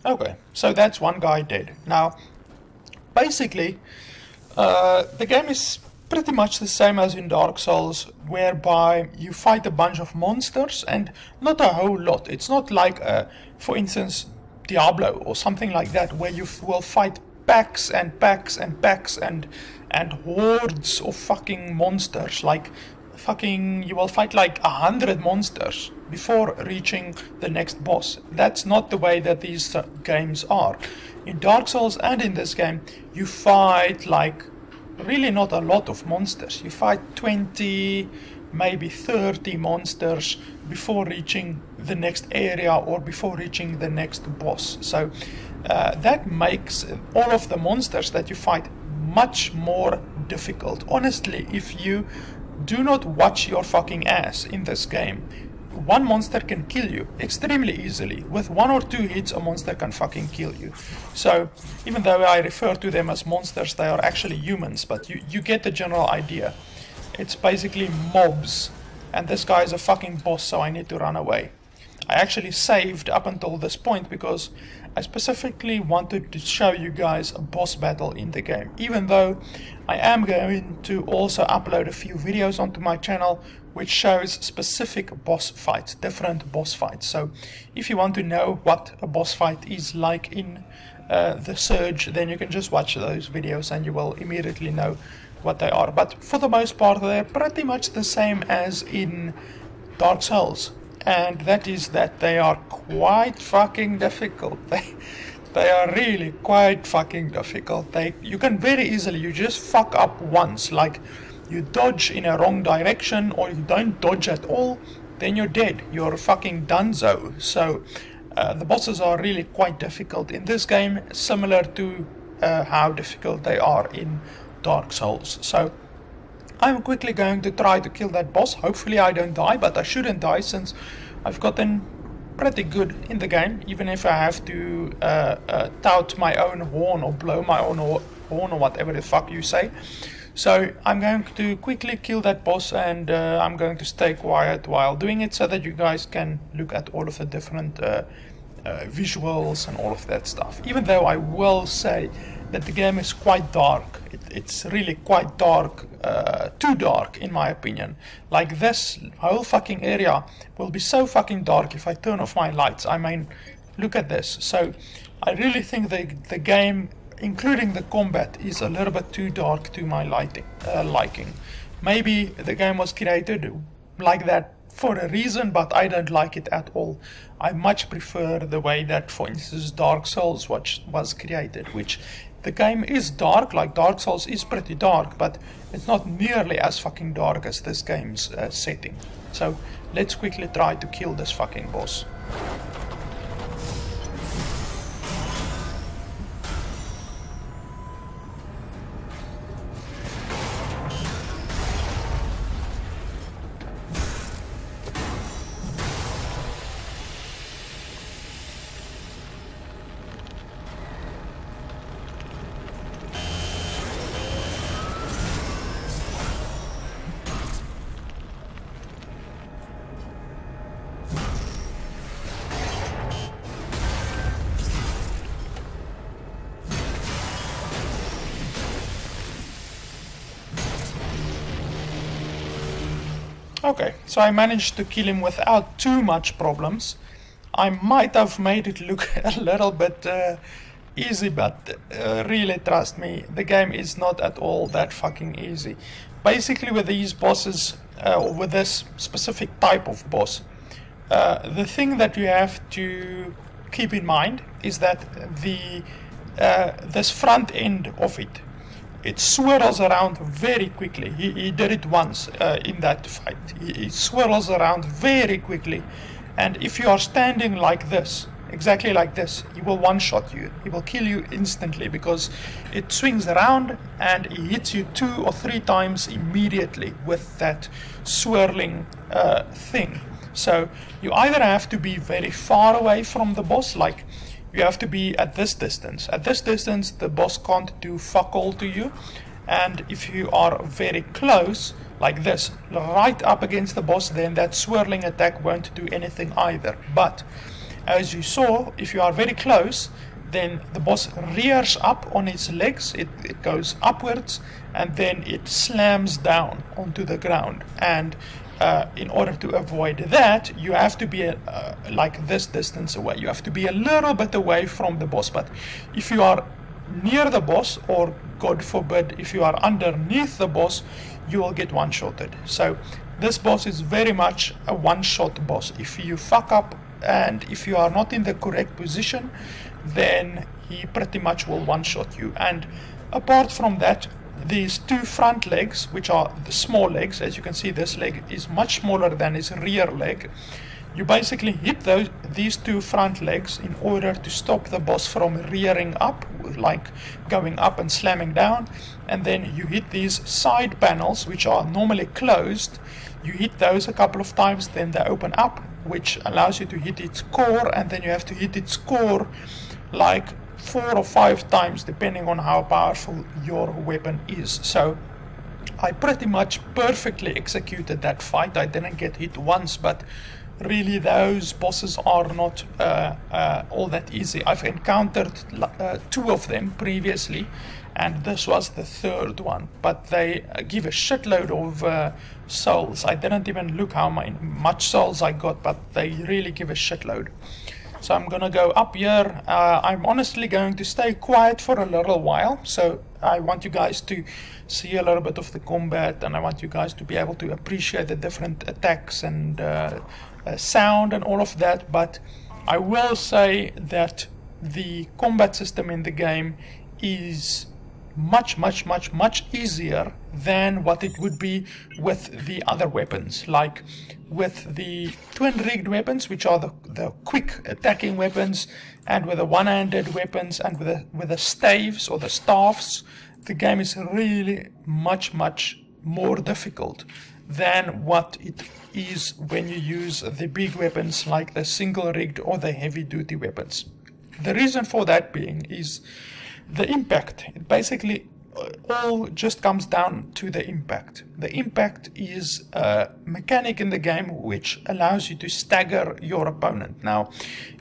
Okay, so that's one guy dead. Now, basically, the game is pretty much the same as in Dark Souls, whereby you fight a bunch of monsters, and not a whole lot. It's not like, for instance, Diablo or something like that, where you will fight packs and packs and packs and hordes of fucking monsters. Like, fucking, you will fight like 100 monsters before reaching the next boss. That's not the way that these games are. In Dark Souls and in this game, you fight like really not a lot of monsters. You fight 20 maybe 30 monsters before reaching the next area or before reaching the next boss. So that makes all of the monsters that you fight much more difficult. Honestly, if you do not watch your fucking ass in this game, one monster can kill you extremely easily. With 1 or 2 hits, a monster can fucking kill you. So, even though I refer to them as monsters, they are actually humans, but you get the general idea. It's basically mobs, and this guy is a fucking boss, so I need to run away. I actually saved up until this point because I specifically wanted to show you guys a boss battle in the game, even though I am going to also upload a few videos onto my channel which shows specific boss fights, different boss fights. So if you want to know what a boss fight is like in The Surge, then you can just watch those videos and you will immediately know what they are. But for the most part, they're pretty much the same as in Dark Souls. And that is that they are quite fucking difficult. They are really quite fucking difficult. You can very easily, you just fuck up once, like you dodge in a wrong direction or you don't dodge at all, then you're dead. You're fucking donezo. So the bosses are really quite difficult in this game, similar to how difficult they are in Dark Souls. So I'm quickly going to try to kill that boss. Hopefully I don't die, but I shouldn't die since I've gotten pretty good in the game, even if I have to tout my own horn or blow my own horn or whatever the fuck you say. So I'm going to quickly kill that boss, and I'm going to stay quiet while doing it so that you guys can look at all of the different visuals and all of that stuff. Even though I will say that the game is quite dark. It's really quite dark, too dark in my opinion. Like this whole fucking area will be so fucking dark if I turn off my lights. I mean, look at this. So I really think the game, including the combat, is a little bit too dark to my liking. Maybe the game was created like that for a reason, but I don't like it at all. I much prefer the way that, for instance, Dark Souls was created, which the game is dark, like Dark Souls is pretty dark, but it's not nearly as fucking dark as this game's setting. So let's quickly try to kill this fucking boss. Okay, so I managed to kill him without too much problems. I might have made it look a little bit easy, but really trust me, the game is not at all that fucking easy. Basically with these bosses, or with this specific type of boss, the thing that you have to keep in mind is that this front end of it swirls around very quickly. He did it once in that fight. He swirls around very quickly, and if you are standing like this, exactly like this, he will one-shot you. He will kill you instantly because it swings around and he hits you 2 or 3 times immediately with that swirling thing. So you either have to be very far away from the boss, like you have to be at this distance. At this distance, the boss can't do fuck all to you. And if you are very close, like this, right up against the boss, then that swirling attack won't do anything either. But as you saw, if you are very close, then the boss rears up on its legs, it goes upwards, and then it slams down onto the ground. And in order to avoid that, you have to be like this distance away. You have to be a little bit away from the boss. But if you are near the boss, or God forbid, if you are underneath the boss, you will get one-shotted. So this boss is very much a one-shot boss. If you fuck up and if you are not in the correct position, then he pretty much will one-shot you. And apart from that, these two front legs, which are the small legs. As you can see, this leg is much smaller than his rear leg. You basically hit these two front legs in order to stop the boss from rearing up, like going up and slamming down. And then you hit these side panels, which are normally closed. You hit those a couple of times, then they open up, which allows you to hit its core, and then you have to hit its core like 4 or 5 times, depending on how powerful your weapon is. So I pretty much perfectly executed that fight. I didn't get hit once, but really those bosses are not all that easy. I've encountered 2 of them previously, and this was the 3rd one, but they give a shitload of souls. I didn't even look how much souls I got, but they really give a shitload. So I'm gonna go up here. I'm honestly going to stay quiet for a little while, so I want you guys to see a little bit of the combat, and I want you guys to be able to appreciate the different attacks and sound and all of that. But I will say that the combat system in the game is much easier than what it would be with the other weapons. Like with the twin-rigged weapons, which are the quick attacking weapons, and with the one-handed weapons, and with the staves or the staffs, the game is really much more difficult than what it is when you use the big weapons like the single-rigged or the heavy-duty weapons. The reason for that being is the impact. It basically all just comes down to the impact. The impact is a mechanic in the game which allows you to stagger your opponent. Now,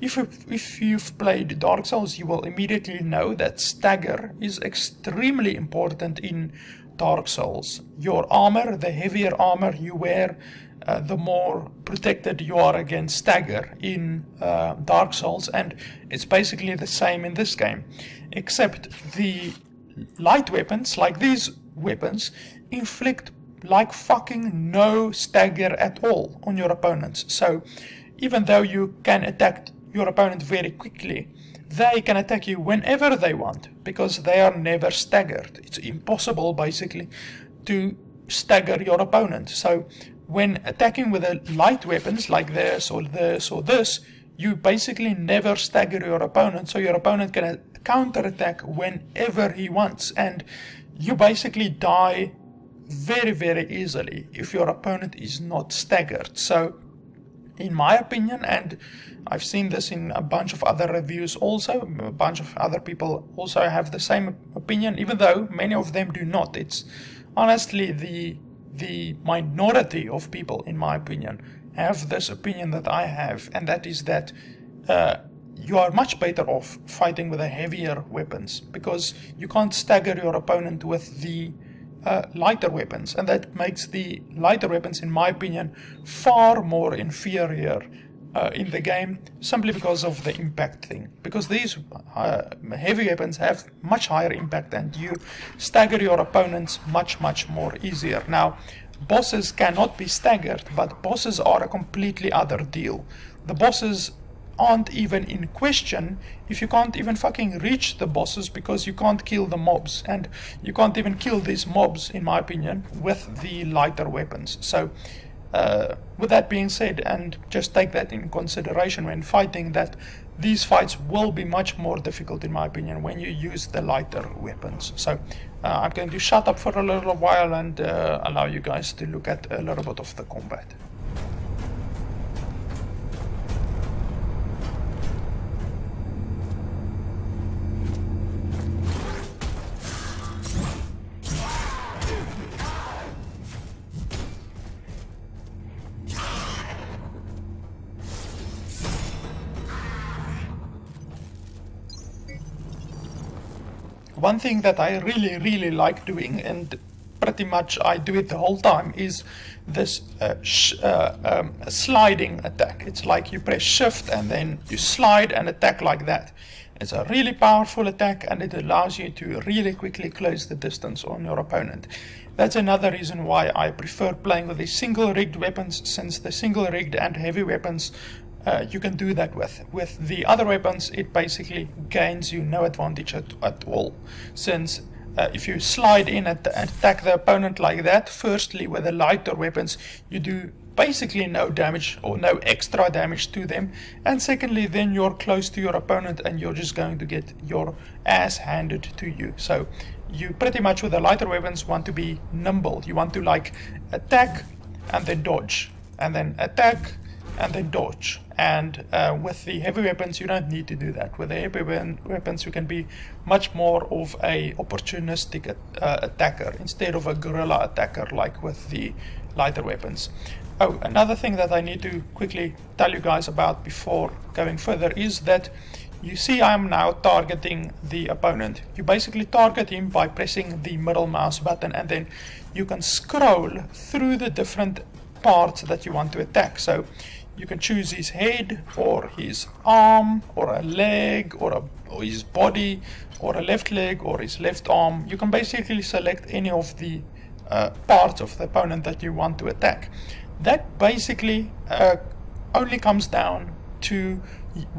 if you've played Dark Souls, you will immediately know that stagger is extremely important in Dark Souls. Your armor, the heavier armor you wear, the more protected you are against stagger in Dark Souls, and it's basically the same in this game, except the light weapons, like these weapons, inflict like fucking no stagger at all on your opponents. So even though you can attack your opponent very quickly, they can attack you whenever they want, because they are never staggered. It's impossible basically to stagger your opponent. So when attacking with the light weapons like this or this or this, you basically never stagger your opponent, so your opponent can counterattack whenever he wants, and you basically die very easily if your opponent is not staggered. So in my opinion, and I've seen this in a bunch of other reviews also, a bunch of other people also have the same opinion, even though many of them do not. It's honestly the minority of people, in my opinion, have this opinion that I have, and that is that you are much better off fighting with the heavier weapons, because you can't stagger your opponent with the lighter weapons, and that makes the lighter weapons, in my opinion, far more inferior in the game, simply because of the impact thing. Because these heavy weapons have much higher impact, and you stagger your opponents much more easier. Now, bosses cannot be staggered, but bosses are a completely other deal. The bosses aren't even in question if you can't even fucking reach the bosses, because you can't kill the mobs, and you can't even kill these mobs, in my opinion, with the lighter weapons. So with that being said, and just take that in consideration when fighting, that these fights will be much more difficult, in my opinion, when you use the lighter weapons. So I'm going to shut up for a little while and allow you guys to look at a little bit of the combat. One thing that I really like doing, and pretty much I do it the whole time, is this sliding attack. It's like you press shift and then you slide and attack like that. It's a really powerful attack, and it allows you to really quickly close the distance on your opponent. That's another reason why I prefer playing with the single-rigged weapons, since the single-rigged and heavy weapons you can do that with. With the other weapons, it basically gains you no advantage at all, since if you slide in and attack the opponent like that, firstly with the lighter weapons, you do basically no damage or no extra damage to them, and secondly then you're close to your opponent and you're just going to get your ass handed to you. So you pretty much with the lighter weapons want to be nimble. You want to like attack and then dodge, and then attack and then dodge. And with the heavy weapons you don't need to do that. With the heavy weapons you can be much more of a opportunistic attacker instead of a guerrilla attacker like with the lighter weapons. Oh, another thing that I need to quickly tell you guys about before going further is that you see I'm now targeting the opponent. You basically target him by pressing the middle mouse button, and then you can scroll through the different parts that you want to attack. So you can choose his head or his arm or a leg or his body or a left leg or his left arm. You can basically select any of the parts of the opponent that you want to attack. That basically only comes down to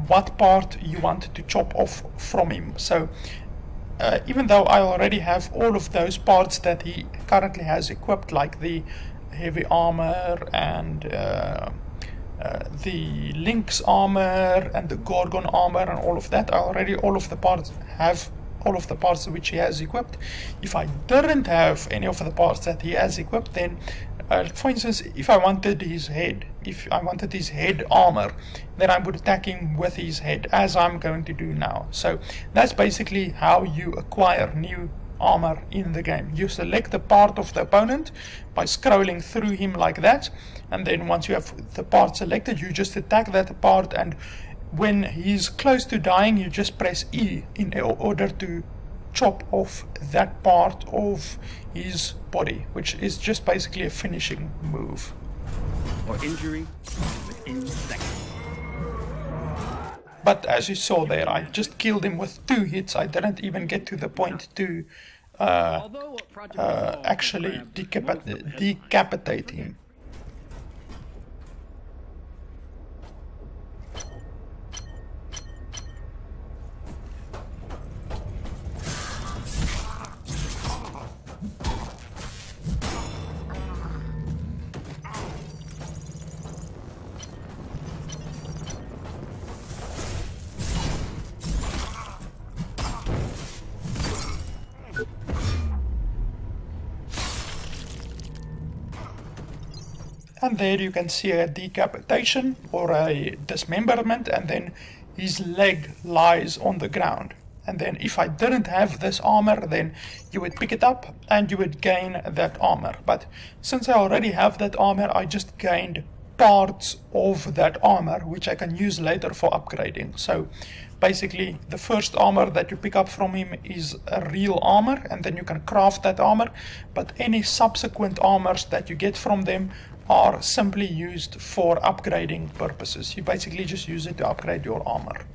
what part you want to chop off from him. So even though I already have all of those parts that he currently has equipped, like the heavy armor and the Lynx armor and the Gorgon armor and all of that, I already all of the parts which he has equipped. If I didn't have any of the parts that he has equipped, then for instance, if I wanted his head armor, then I would attack him with his head, as I'm going to do now. So that's basically how you acquire new armor in the game. You select the part of the opponent by scrolling through him like that, and then once you have the part selected, you just attack that part, and when he's close to dying, you just press E in order to chop off that part of his body, which is just basically a finishing move. Or injury within seconds. But as you saw there, I just killed him with 2 hits. I didn't even get to the point to actually decapitate him. And there you can see a decapitation or a dismemberment, and then his leg lies on the ground. And then if I didn't have this armor, then you would pick it up and you would gain that armor. But since I already have that armor, I just gained parts of that armor, which I can use later for upgrading. So basically the first armor that you pick up from him is a real armor, and then you can craft that armor. But any subsequent armors that you get from them are simply used for upgrading purposes. You basically just use it to upgrade your armor.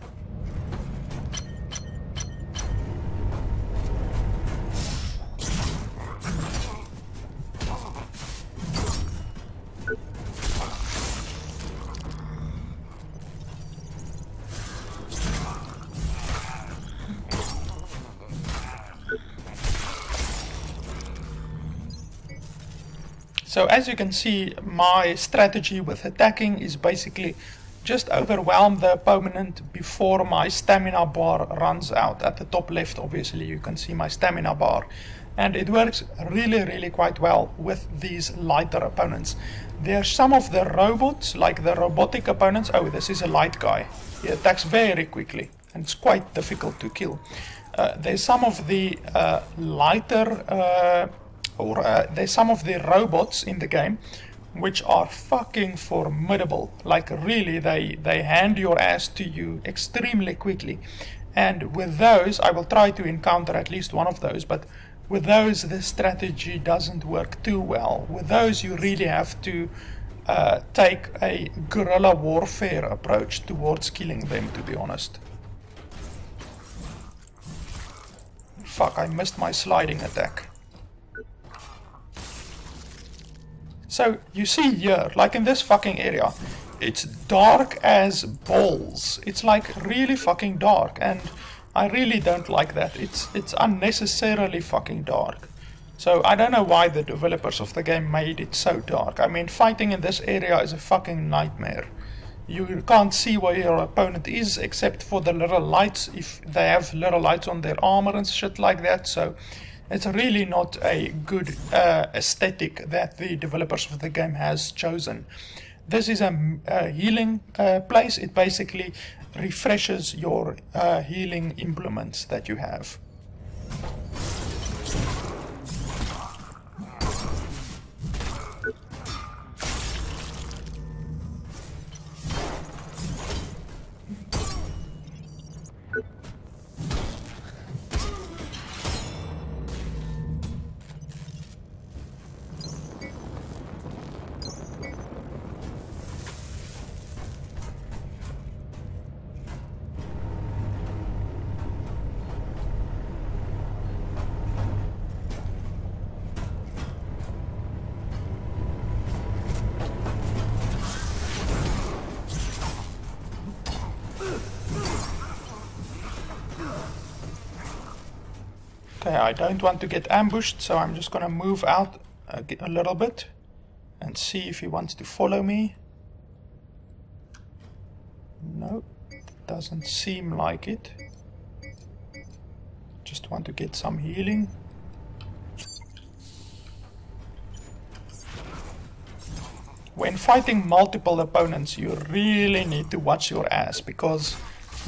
So as you can see, my strategy with attacking is basically just overwhelm the opponent before my stamina bar runs out. At the top left, obviously, you can see my stamina bar. And it works really quite well with these lighter opponents. There are some of the robots, like the robotic opponents. Oh, this is a light guy. He attacks very quickly, and it's quite difficult to kill. There's some of the there's some of the robots in the game which are fucking formidable. Like really, they hand your ass to you extremely quickly. And with those, I will try to encounter at least one of those, but with those the strategy doesn't work too well. With those you really have to take a guerrilla warfare approach towards killing them, to be honest. Fuck, I missed my sliding attack. So you see here, like in this fucking area, it's dark as balls. It's like really fucking dark, and I really don't like that. It's unnecessarily fucking dark. So I don't know why the developers of the game made it so dark. I mean, fighting in this area is a fucking nightmare. You can't see where your opponent is except for the little lights, if they have little lights on their armor and shit like that. So it's really not a good aesthetic that the developers of the game has chosen. This is a healing place. It basically refreshes your healing implements that you have. Okay, I don't want to get ambushed, so I'm just gonna move out a little bit and see if he wants to follow me. No, doesn't seem like it. Just want to get some healing. When fighting multiple opponents, you really need to watch your ass, because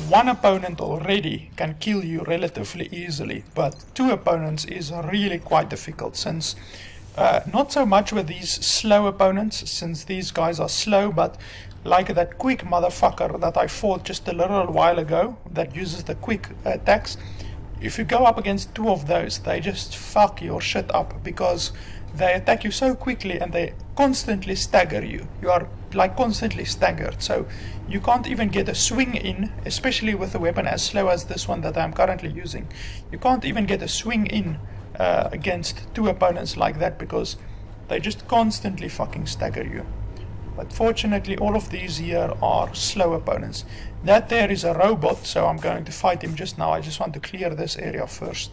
one opponent already can kill you relatively easily, but two opponents is really quite difficult, since not so much with these slow opponents, since these guys are slow, but like that quick motherfucker that I fought just a little while ago that uses the quick attacks. If you go up against two of those, they just fuck your shit up, because they attack you so quickly and they constantly stagger you. You are like constantly staggered, so you can't even get a swing in, especially with a weapon as slow as this one that I'm currently using. You can't even get a swing in against two opponents like that, because they just constantly fucking stagger you. But fortunately all of these here are slow opponents. That there is a robot, so I'm going to fight him just now. I just want to clear this area first.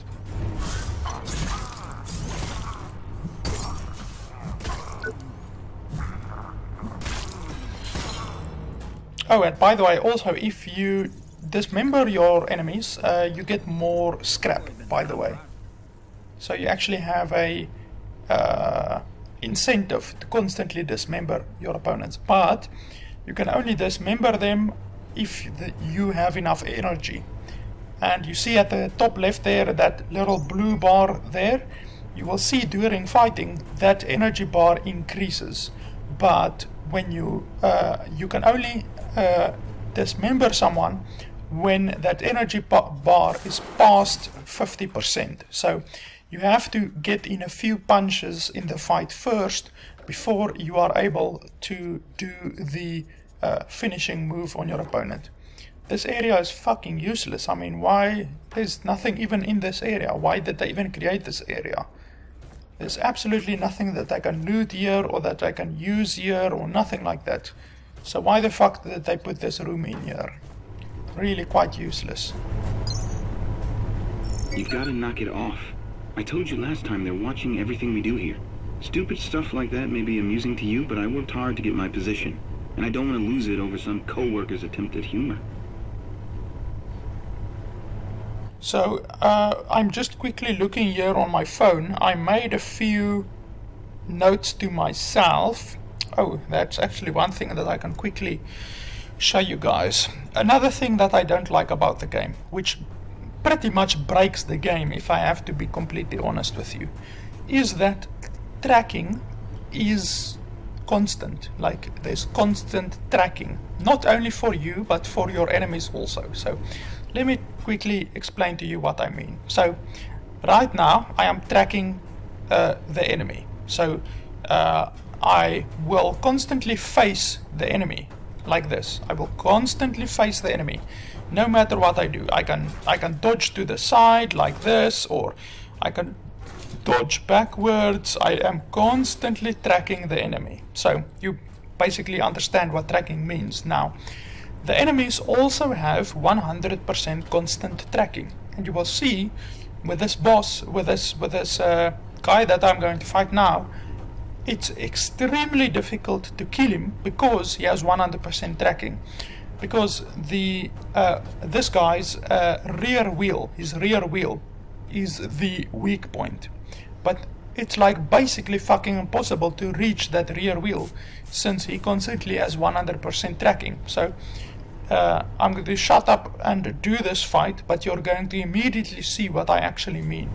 Oh, and by the way, also, if you dismember your enemies, you get more scrap, by the way. So you actually have a incentive to constantly dismember your opponents. But you can only dismember them if you have enough energy. And you see at the top left there, that little blue bar there, you will see during fighting that energy bar increases. But when you can only dismember someone when that energy bar is past 50%. So you have to get in a few punches in the fight first before you are able to do the finishing move on your opponent. This area is fucking useless. I mean, why? There's nothing even in this area. Why did they even create this area? There's absolutely nothing that I can loot here or that I can use here or nothing like that. So why the fuck did they put this room in here? Really quite useless. You've got to knock it off. I told you last time they're watching everything we do here. Stupid stuff like that may be amusing to you, but I worked hard to get my position, and I don't want to lose it over some co-worker's attempt at humor. So, I'm just quickly looking here on my phone. I made a few notes to myself. Oh, that's actually one thing that I can quickly show you guys. Another thing that I don't like about the game, which pretty much breaks the game if I have to be completely honest with you, is that tracking is constant. Like, there's constant tracking, not only for you but for your enemies also. So let me quickly explain to you what I mean. So right now I am tracking the enemy. So I will constantly face the enemy like this. I will constantly face the enemy no matter what I do. I can dodge to the side like this, or I can dodge backwards. I am constantly tracking the enemy. So you basically understand what tracking means. Now, The enemies also have 100% constant tracking, and you will see with this boss, with this guy that I'm going to fight now, it's extremely difficult to kill him because he has 100% tracking. Because this guy's rear wheel is the weak point, but it's like basically fucking impossible to reach that rear wheel since he constantly has 100% tracking. So I'm going to shut up and do this fight, but you're going to immediately see what I actually mean.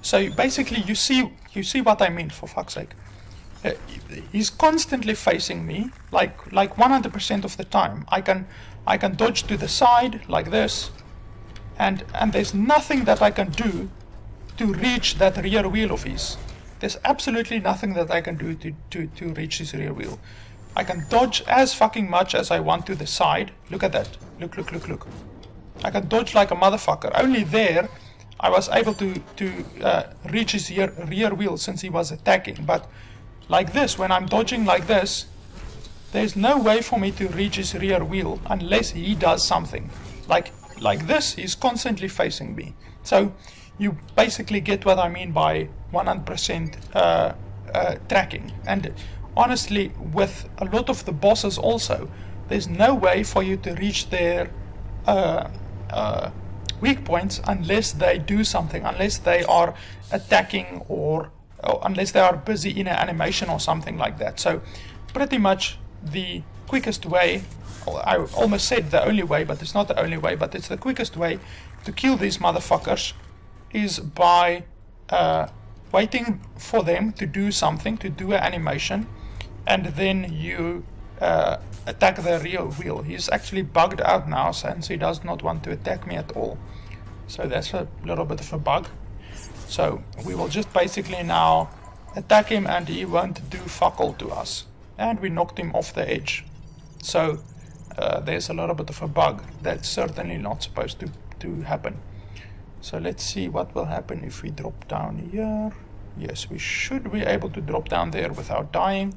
So basically you see what I mean, for fuck's sake. He's constantly facing me, like 100% of the time. I can dodge to the side like this, and there's nothing that I can do to reach that rear wheel of his. There's absolutely nothing that I can do to reach his rear wheel. I can dodge as fucking much as I want to the side. Look at that. Look. I can dodge like a motherfucker. Only there I was able to reach his rear wheel since he was attacking. But like this, when I'm dodging like this, there's no way for me to reach his rear wheel unless he does something. Like this, he's constantly facing me. So you basically get what I mean by 100% tracking. And honestly, with a lot of the bosses also, there's no way for you to reach their weak points unless they do something, unless they are attacking or unless they are busy in an animation or something like that. So pretty much the quickest way, I almost said the only way, but it's not the only way, but it's the quickest way to kill these motherfuckers is by waiting for them to do something, to do an animation, and then you attack the rear wheel. He's actually bugged out now since he does not want to attack me at all. So that's a little bit of a bug. So we will just basically now attack him and he won't do fuck all to us. And we knocked him off the edge. So there's a little bit of a bug. That's certainly not supposed to happen. So let's see what will happen if we drop down here. Yes, we should be able to drop down there without dying.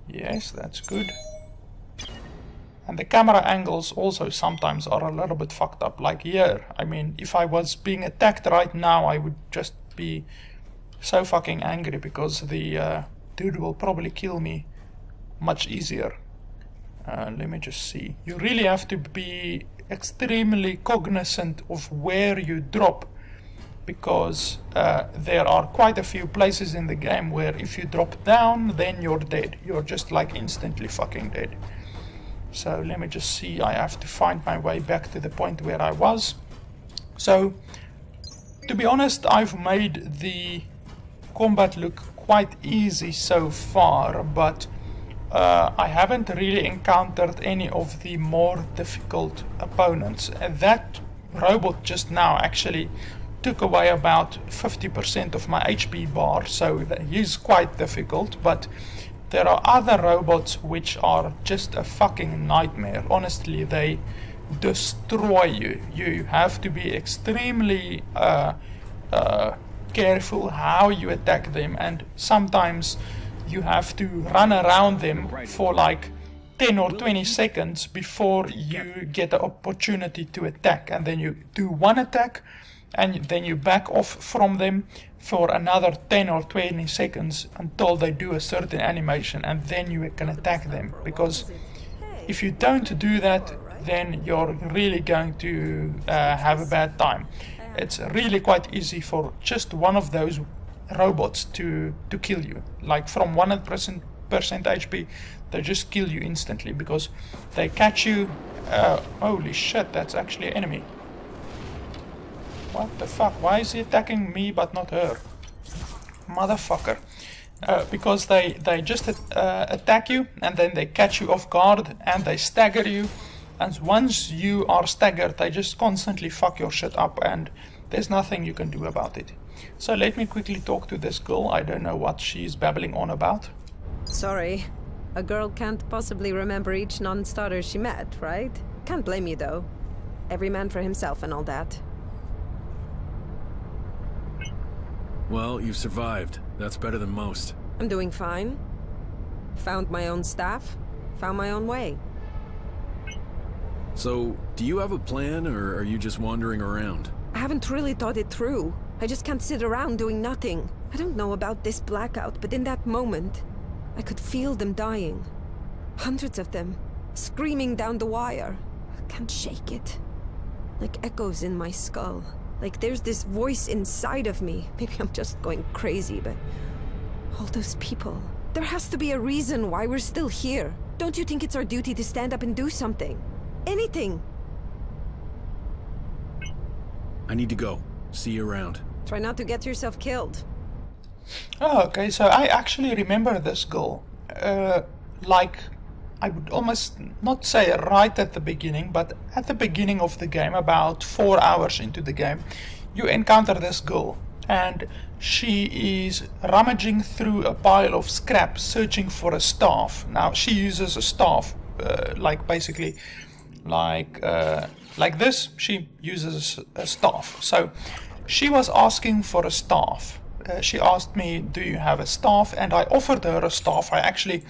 Yes, that's good. And the camera angles also sometimes are a little bit fucked up, like here. I mean, if I was being attacked right now, I would just be so fucking angry because the dude will probably kill me much easier. Let me just see. You really have to be extremely cognizant of where you drop, because there are quite a few places in the game where if you drop down, then you're dead. You're just like instantly fucking dead. So let me just see. I have to find my way back to the point where I was. So to be honest, I've made the combat look quite easy so far, but I haven't really encountered any of the more difficult opponents. And that robot just now actually took away about 50% of my HP bar, so he's quite difficult. But there are other robots which are just a fucking nightmare. Honestly, they destroy you. You have to be extremely careful how you attack them, and sometimes you have to run around them for like 10 or 20 seconds before you get the opportunity to attack, and then you do one attack and then you back off from them for another 10 or 20 seconds until they do a certain animation, and then you can attack them. Because if you don't do that, then you're really going to have a bad time. It's really quite easy for just one of those robots to kill you. Like from 100% HP, they just kill you instantly because they catch you. Holy shit, that's actually an enemy. What the fuck? Why is he attacking me but not her? Motherfucker. Because they just attack you and then they catch you off guard and they stagger you. And once you are staggered, they just constantly fuck your shit up and there's nothing you can do about it. So let me quickly talk to this girl. I don't know what she's babbling on about. Sorry. A girl can't possibly remember each non-starter she met, right? Can't blame you, though. Every man for himself and all that. Well, you've survived. That's better than most. I'm doing fine. Found my own staff. Found my own way. So, do you have a plan, or are you just wandering around? I haven't really thought it through. I just can't sit around doing nothing. I don't know about this blackout, but in that moment, I could feel them dying. Hundreds of them, screaming down the wire. I can't shake it. Like echoes in my skull. Like there's this voice inside of me. Maybe I'm just going crazy, but... all those people. There has to be a reason why we're still here. Don't you think it's our duty to stand up and do something? Anything! I need to go. See you around. Try not to get yourself killed. Oh, okay, so I actually remember this girl. Like, I would almost not say right at the beginning, but at the beginning of the game, about 4 hours into the game, you encounter this girl. And she is rummaging through a pile of scrap, searching for a staff. Now, she uses a staff, like basically, like this. She uses a staff. So, she was asking for a staff. She asked me, do you have a staff? And I offered her a staff. I actually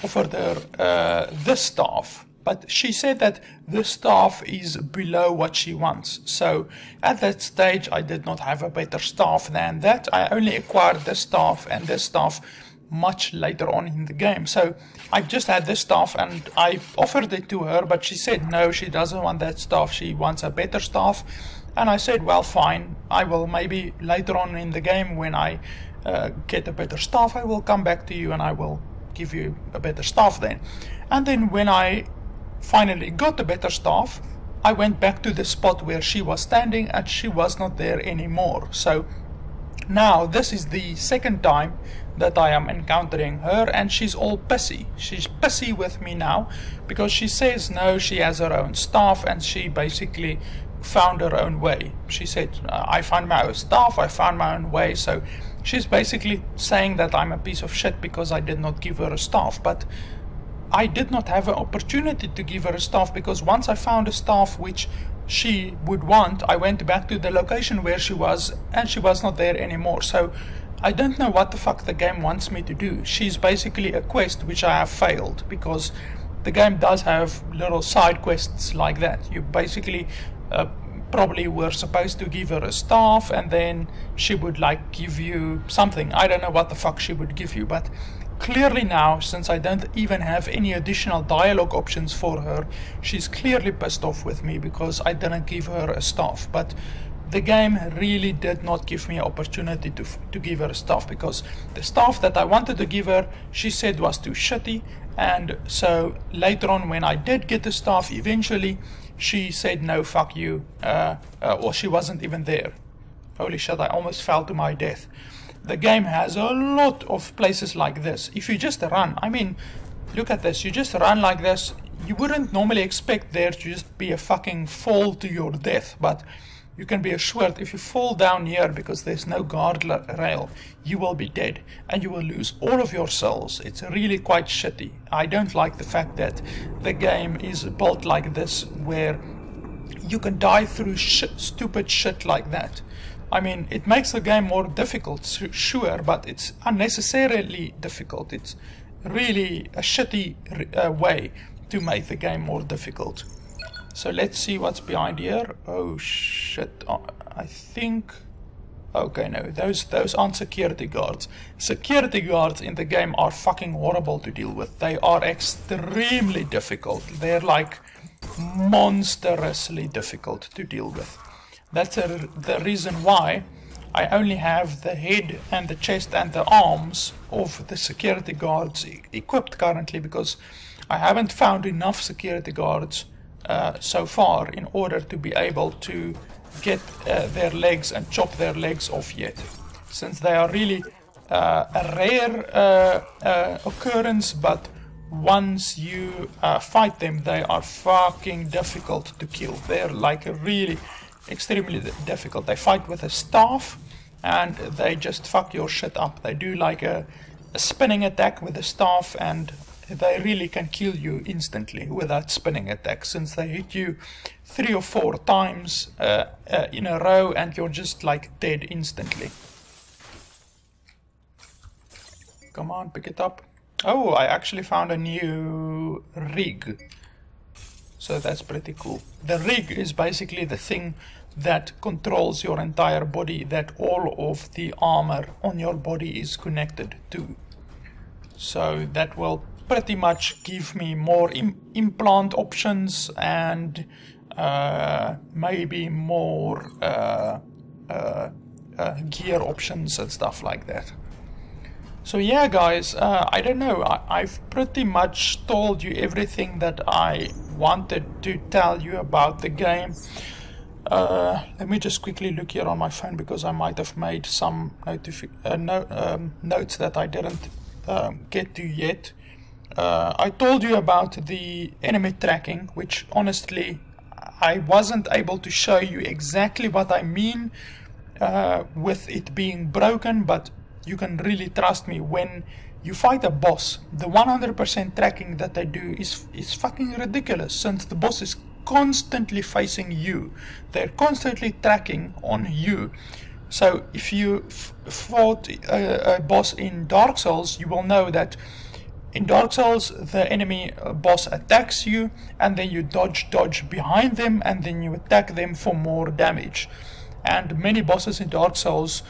offered her this staff. But she said that this staff is below what she wants. So at that stage, I did not have a better staff than that. I only acquired this staff and this staff much later on in the game. So I just had this staff and I offered it to her, but she said no, she doesn't want that staff. She wants a better staff. And I said, well, fine. I will maybe later on in the game when I get a better staff, I will come back to you and I will give you a better staff then. And then when I finally got a better staff, I went back to the spot where she was standing and she was not there anymore. So now this is the second time that I am encountering her and she's all pissy. She's pissy with me now because she says no, she has her own staff and she basically found her own way. She said, I found my own staff, I found my own way. So she's basically saying that I'm a piece of shit because I did not give her a staff. But I did not have an opportunity to give her a staff because once I found a staff which she would want, I went back to the location where she was and she was not there anymore. So I don't know what the fuck the game wants me to do. She's basically a quest which I have failed because the game does have little side quests like that. You basically probably were supposed to give her a staff and then she would like give you something. I don't know what the fuck she would give you, but clearly now, since I don't even have any additional dialogue options for her, she's clearly pissed off with me because I didn't give her a staff. But the game really did not give me an opportunity to give her a staff because the staff that I wanted to give her, she said was too shitty. And so later on when I did get the staff eventually, she said no, fuck you, or she wasn't even there. Holy shit, I almost fell to my death. The game has a lot of places like this. If you just run, I mean, look at this, you just run like this, you wouldn't normally expect there to just be a fucking fall to your death, but you can be assured if you fall down here because there's no guardrail, you will be dead and you will lose all of your souls. It's really quite shitty. I don't like the fact that the game is built like this where you can die through stupid shit like that. I mean, it makes the game more difficult, sure, but it's unnecessarily difficult. It's really a shitty way to make the game more difficult. So let's see what's behind here. Oh shit, I think... Okay, no, those aren't security guards. Security guards in the game are fucking horrible to deal with. They are extremely difficult. They're like monstrously difficult to deal with. That's the reason why I only have the head and the chest and the arms of the security guards equipped currently because I haven't found enough security guards so far in order to be able to get their legs and chop their legs off yet, since they are really a rare occurrence, but once you fight them they are fucking difficult to kill. They're like really extremely difficult. They fight with a staff and they just fuck your shit up. They do like a spinning attack with a staff and they really can kill you instantly without spinning attacks, since they hit you 3 or 4 times in a row and you're just like dead instantly. Come on, pick it up. Oh, I actually found a new rig. So that's pretty cool. The rig is basically the thing that controls your entire body, that all of the armor on your body is connected to. So that will pretty much give me more implant options and maybe more gear options and stuff like that. So yeah guys, I don't know, I've pretty much told you everything that I wanted to tell you about the game. Let me just quickly look here on my phone, because I might have made some notes that I didn't get to yet. I told you about the enemy tracking, which honestly I wasn't able to show you exactly what I mean with it being broken, but you can really trust me. When you fight a boss, the 100% tracking that they do is fucking ridiculous, since the boss is constantly facing you. They're constantly tracking on you. So if you fought a boss in Dark Souls, you will know that in Dark Souls the enemy boss attacks you, and then you dodge behind them, and then you attack them for more damage. And many bosses in Dark Souls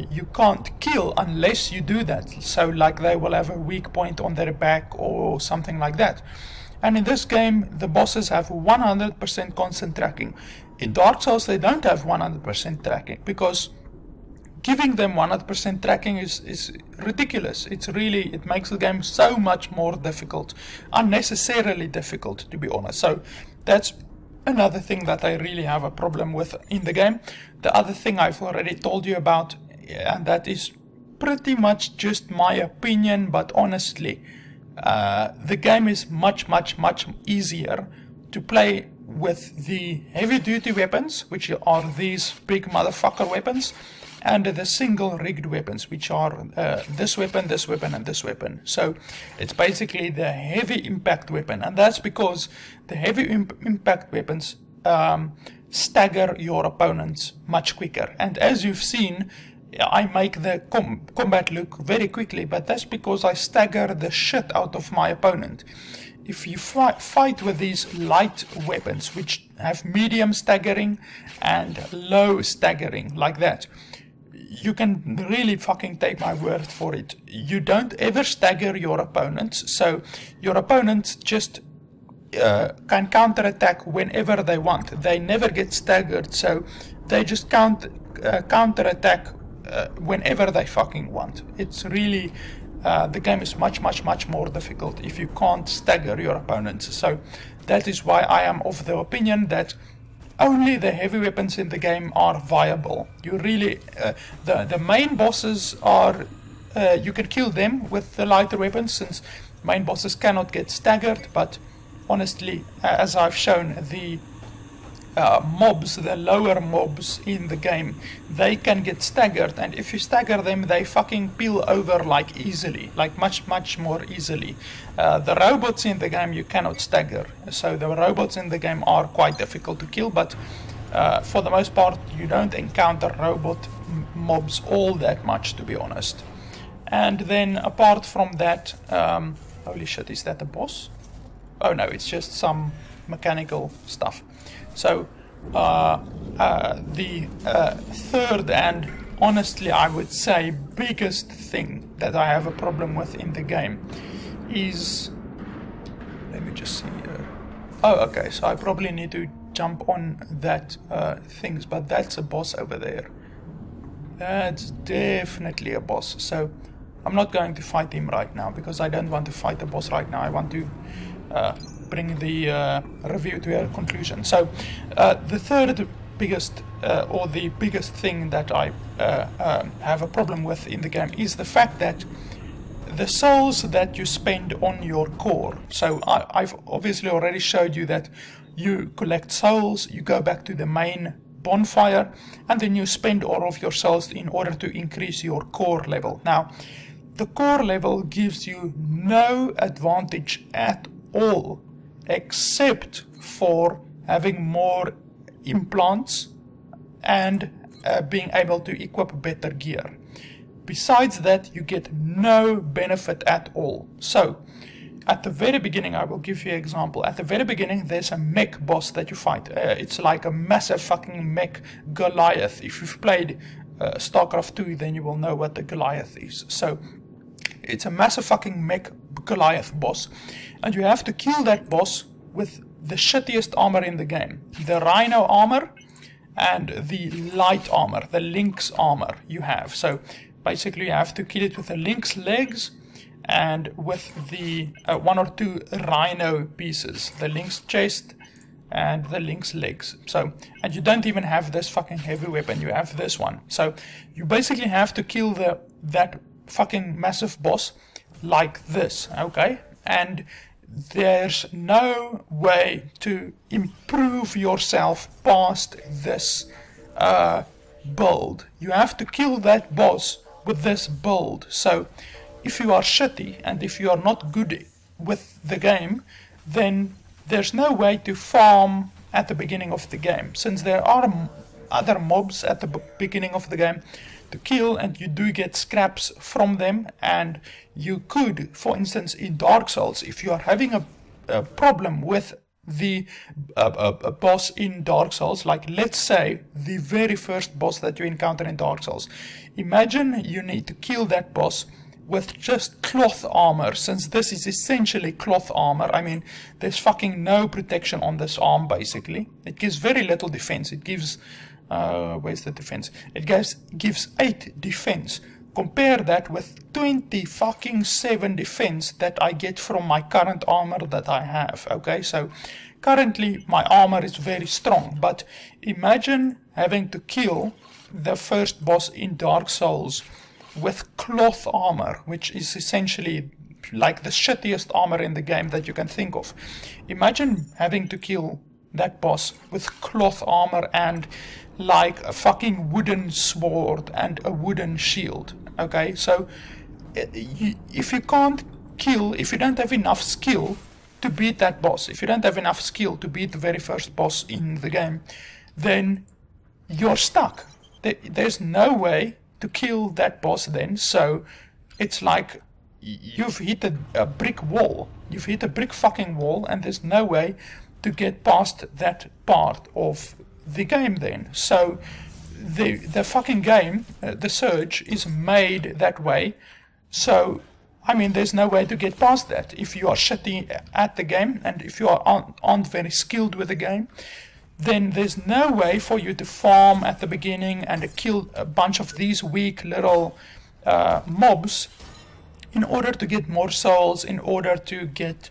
you can't kill unless you do that. So like they will have a weak point on their back or something like that. And in this game the bosses have 100% constant tracking. In Dark Souls they don't have 100% tracking, because giving them 100% tracking is ridiculous. It makes the game so much more difficult, unnecessarily difficult, to be honest. So that's another thing that I really have a problem with in the game. The other thing I've already told you about, and that is pretty much just my opinion, but honestly, the game is much easier to play with the heavy duty weapons, which are these big motherfucker weapons, and the single rigged weapons, which are this weapon, and this weapon. So it's basically the heavy impact weapon, and that's because the heavy impact weapons stagger your opponents much quicker. And as you've seen, I make the combat look very quickly, but that's because I stagger the shit out of my opponent. If you fight with these light weapons, which have medium staggering and low staggering, like that, you can really fucking take my word for it. You don't ever stagger your opponents, so your opponents just can counterattack whenever they want. They never get staggered, so they just counterattack whenever they fucking want. It's really the game is much more difficult if you can't stagger your opponents. So that is why I am of the opinion that only the heavy weapons in the game are viable. You really the main bosses are you can kill them with the lighter weapons, since main bosses cannot get staggered, but honestly, as I've shown, the mobs, the lower mobs in the game, they can get staggered, and if you stagger them, they fucking peel over like easily, like much more easily. The robots in the game you cannot stagger, so the robots in the game are quite difficult to kill, but for the most part you don't encounter robot mobs all that much, to be honest. And then apart from that, holy shit, is that a boss? Oh no, it's just some mechanical stuff. So the third and honestly I would say biggest thing that I have a problem with in the game is, let me just see here. Oh okay, so I probably need to jump on that things, but that's a boss over there. That's definitely a boss, so I'm not going to fight him right now, because I don't want to fight the boss right now. I want to bring the review to a conclusion. So the third biggest or the biggest thing that I have a problem with in the game is the fact that the souls that you spend on your core. So I've obviously already showed you that you collect souls, you go back to the main bonfire, and then you spend all of your souls in order to increase your core level. Now, the core level gives you no advantage at all, except for having more implants and being able to equip better gear. Besides that, you get no benefit at all. So, at the very beginning, I will give you an example. At the very beginning, there's a mech boss that you fight. It's like a massive fucking mech Goliath. If you've played StarCraft 2, then you will know what the Goliath is. So, it's a massive fucking mech Goliath boss. And you have to kill that boss with the shittiest armor in the game. The Rhino armor and the light armor, the Lynx armor you have. So, basically you have to kill it with the Lynx legs and with the 1 or 2 Rhino pieces, the Lynx chest and the Lynx legs. So, and you don't even have this fucking heavy weapon, you have this one. So you basically have to kill that fucking massive boss like this, okay? And there's no way to improve yourself past this build. You have to kill that boss with this build. So if you are shitty and if you are not good with the game, then there's no way to farm at the beginning of the game, since there are other mobs at the beginning of the game to kill, and you do get scraps from them. And you could, for instance, in Dark Souls, if you are having a problem with the boss in Dark Souls, like let's say the very first boss that you encounter in Dark Souls, imagine you need to kill that boss with just cloth armor, since this is essentially cloth armor. I mean, there's fucking no protection on this arm, basically. It gives very little defense. It gives, where's the defense? It gives 8 defense. Compare that with 27 defense that I get from my current armor that I have, okay? So, currently my armor is very strong, but imagine having to kill the first boss in Dark Souls with cloth armor, which is essentially like the shittiest armor in the game that you can think of. Imagine having to kill that boss with cloth armor and like a fucking wooden sword and a wooden shield. Okay, so if you can't kill, if you don't have enough skill to beat that boss, if you don't have enough skill to beat the very first boss in the game, then you're stuck. There's no way to kill that boss then. So it's like you've hit a brick wall. You've hit a brick fucking wall, and there's no way to get past that part of the game then. So the fucking game, the Surge, is made that way. So, I mean, there's no way to get past that. If you are shitty at the game, and if you aren't very skilled with the game, then there's no way for you to farm at the beginning and kill a bunch of these weak little mobs in order to get more souls, in order to get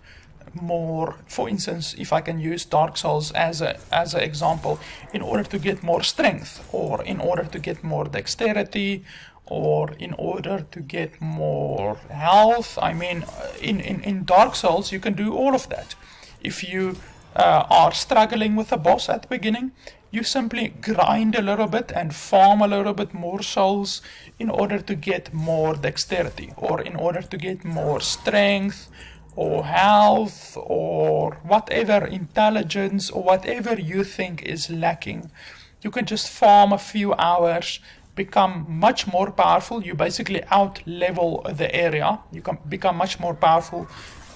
more, for instance, if I can use Dark Souls as an example, in order to get more strength, or in order to get more dexterity, or in order to get more health. I mean, in Dark Souls you can do all of that. If you are struggling with a boss at the beginning, you simply grind a little bit and farm a little bit more souls in order to get more dexterity, or in order to get more strength, or health, or whatever, intelligence, or whatever you think is lacking. You can just farm a few hours, become much more powerful. You basically out-level the area. You can become much more powerful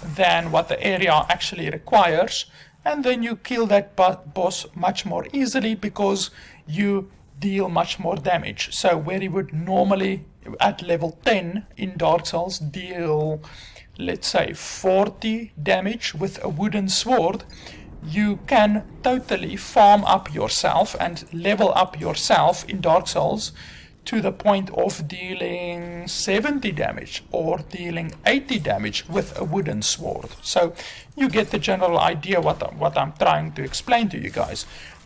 than what the area actually requires. And then you kill that boss much more easily because you deal much more damage. So where you would normally, at level 10 in Dark Souls, deal, let's say, 40 damage with a wooden sword, you can totally farm up yourself and level up yourself in Dark Souls to the point of dealing 70 damage or dealing 80 damage with a wooden sword. So you get the general idea what I'm trying to explain to you guys.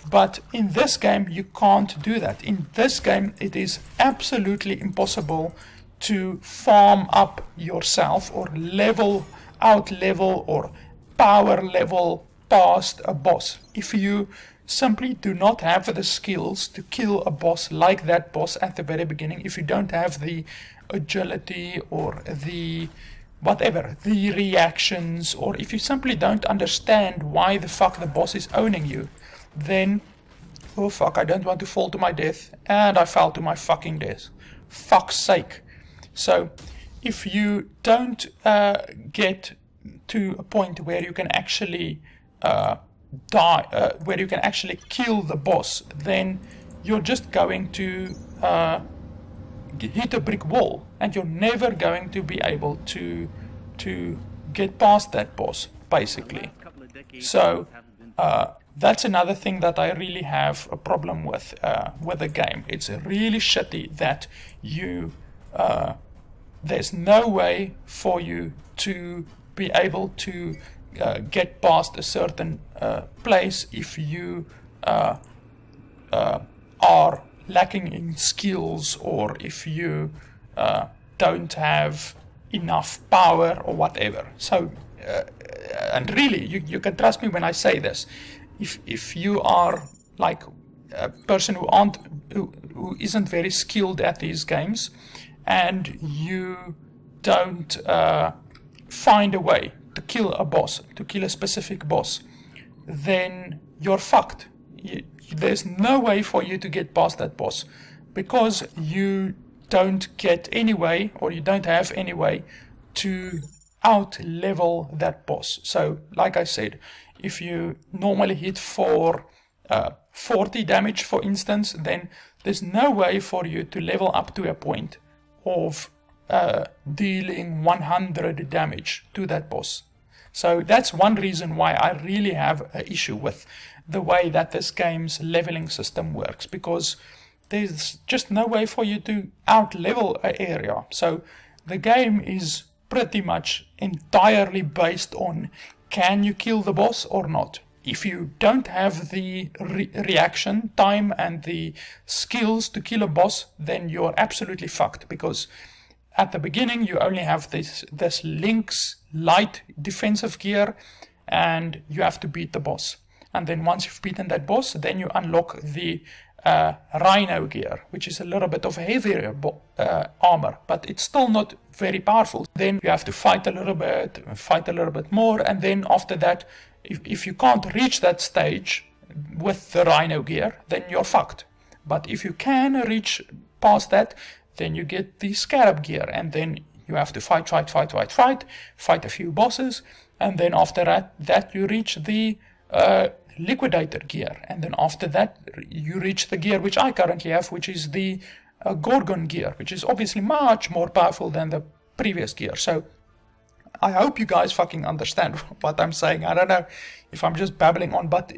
But in this game you can't do that. In this game it is absolutely impossible to farm up yourself or level, out level, or power level past a boss. If you simply do not have the skills to kill a boss like that boss at the very beginning, if you don't have the agility or the whatever, the reactions, or if you simply don't understand why the fuck the boss is owning you, then, oh fuck, I don't want to fall to my death, and I fell to my fucking death. Fuck's sake. So, if you don't get to a point where you can actually where you can actually kill the boss, then you're just going to hit a brick wall, and you're never going to be able to get past that boss, basically. So that's another thing that I really have a problem with the game. It's really shitty that you there's no way for you to be able to get past a certain place if you are lacking in skills, or if you don't have enough power or whatever. So and really, you can trust me when I say this. If you are like a person who isn't very skilled at these games, and you don't find a way to kill a boss, to kill a specific boss, then you're fucked. There's no way for you to get past that boss, because you don't get any way, or you don't have any way to out-level that boss. So, like I said, if you normally hit for 40 damage, for instance, then there's no way for you to level up to a point of dealing 100 damage to that boss. So that's one reason why I really have an issue with the way that this game's leveling system works, because there's just no way for you to out-level an area. So the game is pretty much entirely based on, can you kill the boss or not? If you don't have the reaction time and the skills to kill a boss, then you're absolutely fucked, because at the beginning you only have this Lynx light defensive gear, and you have to beat the boss. And then once you've beaten that boss, then you unlock the Rhino gear, which is a little bit of heavier armor, but it's still not very powerful. Then you have to fight a little bit more, and then after that, if you can't reach that stage with the Rhino gear, then you're fucked. But if you can reach past that, then you get the Scarab gear, and then you have to fight a few bosses, and then after that you reach the Liquidator gear, and then after that you reach the gear which I currently have, which is the Gorgon gear, which is obviously much more powerful than the previous gear. So I hope you guys fucking understand what I'm saying. I don't know if I'm just babbling on, but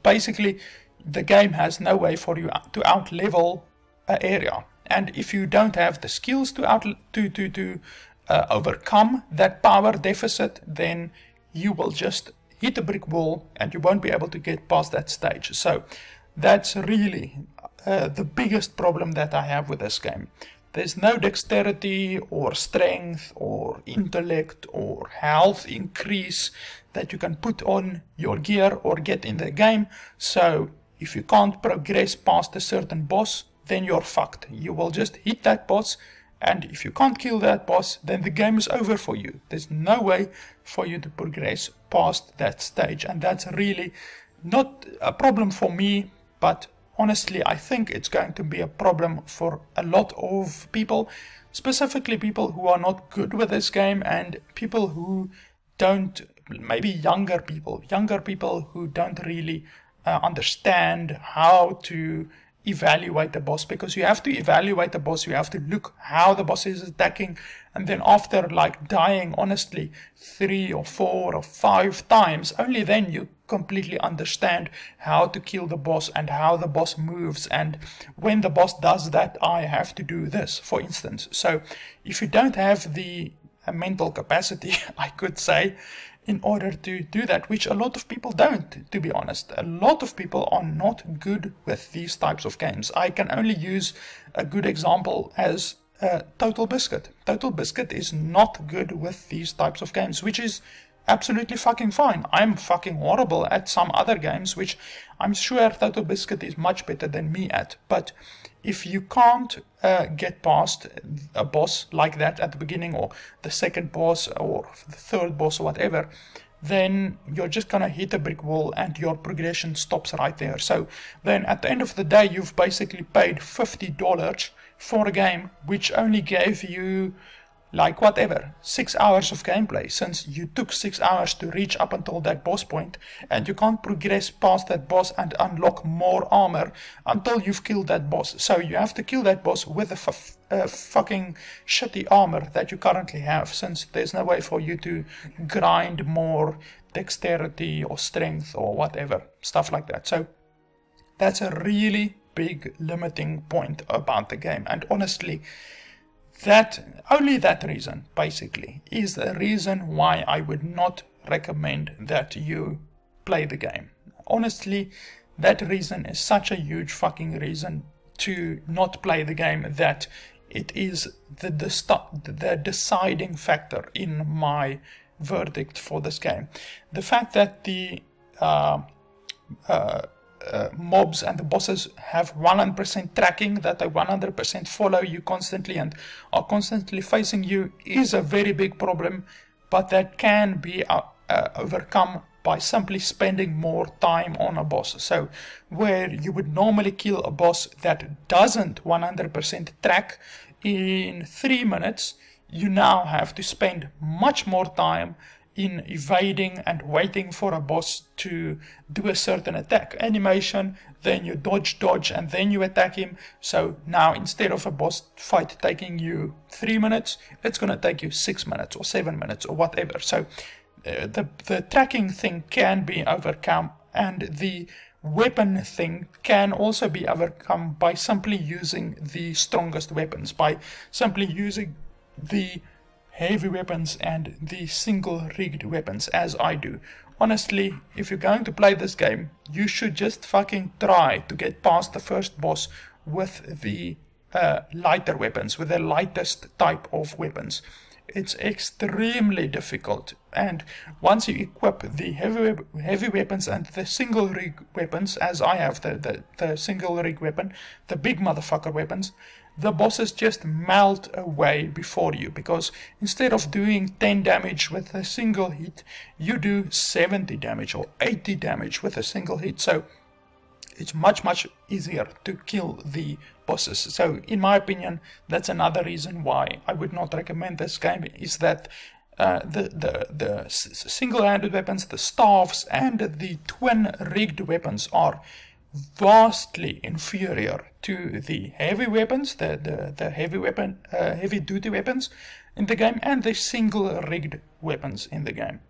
basically the game has no way for you to out-level an area. And if you don't have the skills to overcome that power deficit, then you will just hit a brick wall and you won't be able to get past that stage. So that's really the biggest problem that I have with this game. There's no dexterity or strength or intellect or health increase that you can put on your gear or get in the game. So if you can't progress past a certain boss, then you're fucked. You will just hit that boss, and if you can't kill that boss, then the game is over for you. There's no way for you to progress past that stage, and that's really not a problem for me, but honestly I think it's going to be a problem for a lot of people, specifically people who are not good with this game, and people who don't, maybe younger people who don't really understand how to evaluate the boss, because you have to evaluate the boss, you have to look how the boss is attacking, and then after like dying honestly 3 or 4 or 5 times, only then you completely understand how to kill the boss and how the boss moves, and when the boss does that, I have to do this, for instance. So if you don't have the mental capacity, I could say, in order to do that, which a lot of people don't, to be honest. A lot of people are not good with these types of games. I can only use a good example as Total Biscuit. Total Biscuit is not good with these types of games, which is absolutely fucking fine. I'm fucking horrible at some other games, which I'm sure Total Biscuit is much better than me at. But if you can't get past a boss like that at the beginning, or the second boss, or the third boss, or whatever, then you're just gonna hit a brick wall and your progression stops right there. So then at the end of the day, you've basically paid $50 for a game which only gave you, like, whatever, 6 hours of gameplay, since you took 6 hours to reach up until that boss point, and you can't progress past that boss and unlock more armor until you've killed that boss. So you have to kill that boss with a fucking shitty armor that you currently have, since there's no way for you to grind more dexterity or strength or whatever, stuff like that. So that's a really big limiting point about the game, and honestly, only that reason, basically, is the reason why I would not recommend that you play the game. Honestly, that reason is such a huge fucking reason to not play the game that it is the deciding factor in my verdict for this game. The fact that the mobs and the bosses have 100% tracking, that they 100% follow you constantly and are constantly facing you, is a very big problem, but that can be overcome by simply spending more time on a boss. So where you would normally kill a boss that doesn't 100% track in 3 minutes, you now have to spend much more time in evading and waiting for a boss to do a certain attack animation, then you dodge, and then you attack him. So now instead of a boss fight taking you 3 minutes, it's gonna take you 6 minutes or 7 minutes or whatever. So the tracking thing can be overcome, and the weapon thing can also be overcome by simply using the strongest weapons, by simply using the heavy weapons and the single rigged weapons, as I do. Honestly, if you're going to play this game, you should just fucking try to get past the first boss with the lighter weapons, with the lightest type of weapons. It's extremely difficult, and once you equip the heavy weapons and the single rig weapons, as I have the single rig weapon, the big motherfucker weapons, the bosses just melt away before you, because instead of doing 10 damage with a single hit, you do 70 damage or 80 damage with a single hit. So it's much easier to kill the bosses. So in my opinion, that's another reason why I would not recommend this game, is that the single-handed weapons, the staffs, and the twin rigged weapons are vastly inferior to the heavy weapons, the heavy duty weapons in the game, and the single rigged weapons in the game.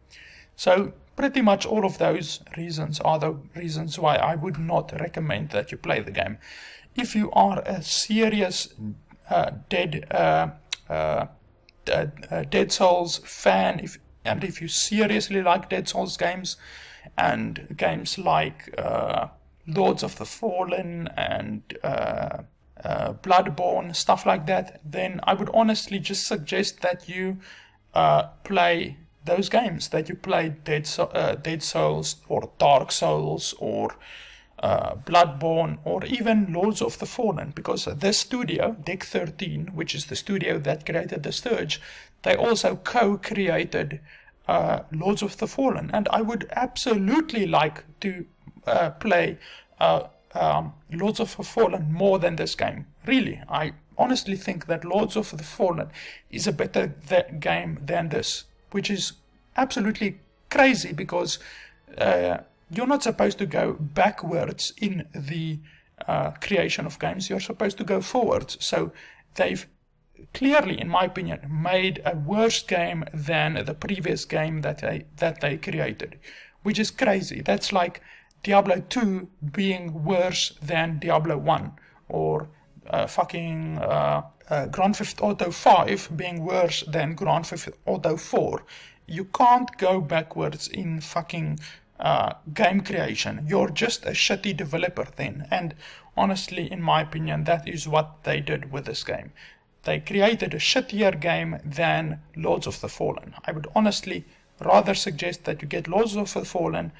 So pretty much all of those reasons are the reasons why I would not recommend that you play the game. If you are a serious Dead Souls fan, if you seriously like Dead Souls games, and games like Lords of the Fallen and Bloodborne, stuff like that, then I would honestly just suggest that you play those games, that you play Dead Souls or Dark Souls or Bloodborne or even Lords of the Fallen, because this studio, Deck 13, which is the studio that created The Sturge, they also co-created Lords of the Fallen, and I would absolutely like to play Lords of the Fallen more than this game. Really, I honestly think that Lords of the Fallen is a better game than this, which is absolutely crazy, because you're not supposed to go backwards in the creation of games, you're supposed to go forwards. So they've clearly, in my opinion, made a worse game than the previous game that they created, which is crazy. That's like Diablo 2 being worse than Diablo 1, or Grand Theft Auto 5 being worse than Grand Theft Auto 4. You can't go backwards in fucking game creation. You're just a shitty developer then. And honestly, in my opinion, that is what they did with this game. They created a shittier game than Lords of the Fallen. I would honestly rather suggest that you get Lords of the Fallen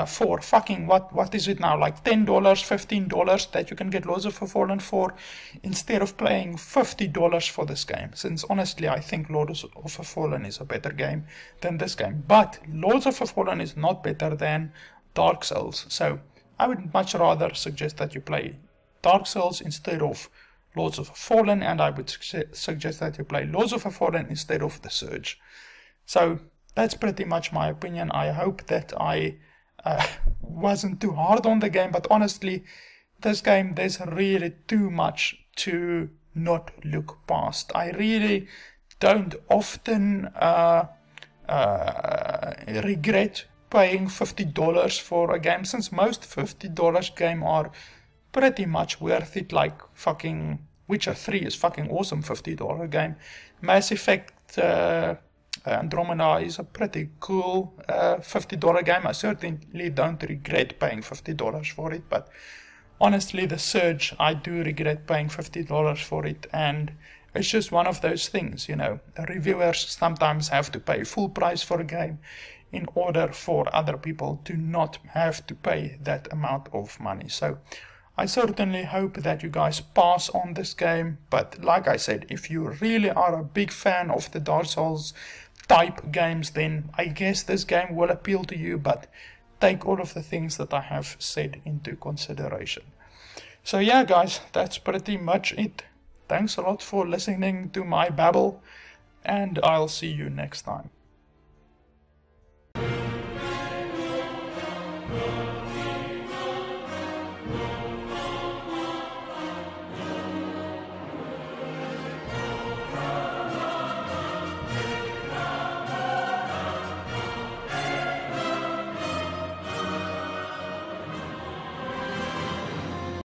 for fucking, what is it now, like $10, $15 that you can get Lords of the Fallen for, instead of paying $50 for this game. Since honestly I think Lords of the Fallen is a better game than this game, but Lords of the Fallen is not better than Dark Souls, so I would much rather suggest that you play Dark Souls instead of Lords of the Fallen, and I would suggest that you play Lords of the Fallen instead of The Surge. So that's pretty much my opinion. I hope that I wasn't too hard on the game, but honestly, this game, there's really too much to not look past. I really don't often regret paying $50 for a game, since most $50 games are pretty much worth it. Like fucking Witcher 3 is fucking awesome $50 game. Mass Effect Andromeda is a pretty cool $50 game. I certainly don't regret paying $50 for it, but honestly, The Surge, I do regret paying $50 for it, and it's just one of those things, you know. Reviewers sometimes have to pay full price for a game in order for other people to not have to pay that amount of money. So I certainly hope that you guys pass on this game, but like I said, if you really are a big fan of the Dark Souls type games, then I guess this game will appeal to you, but take all of the things that I have said into consideration. So yeah guys, that's pretty much it. Thanks a lot for listening to my babble, and I'll see you next time.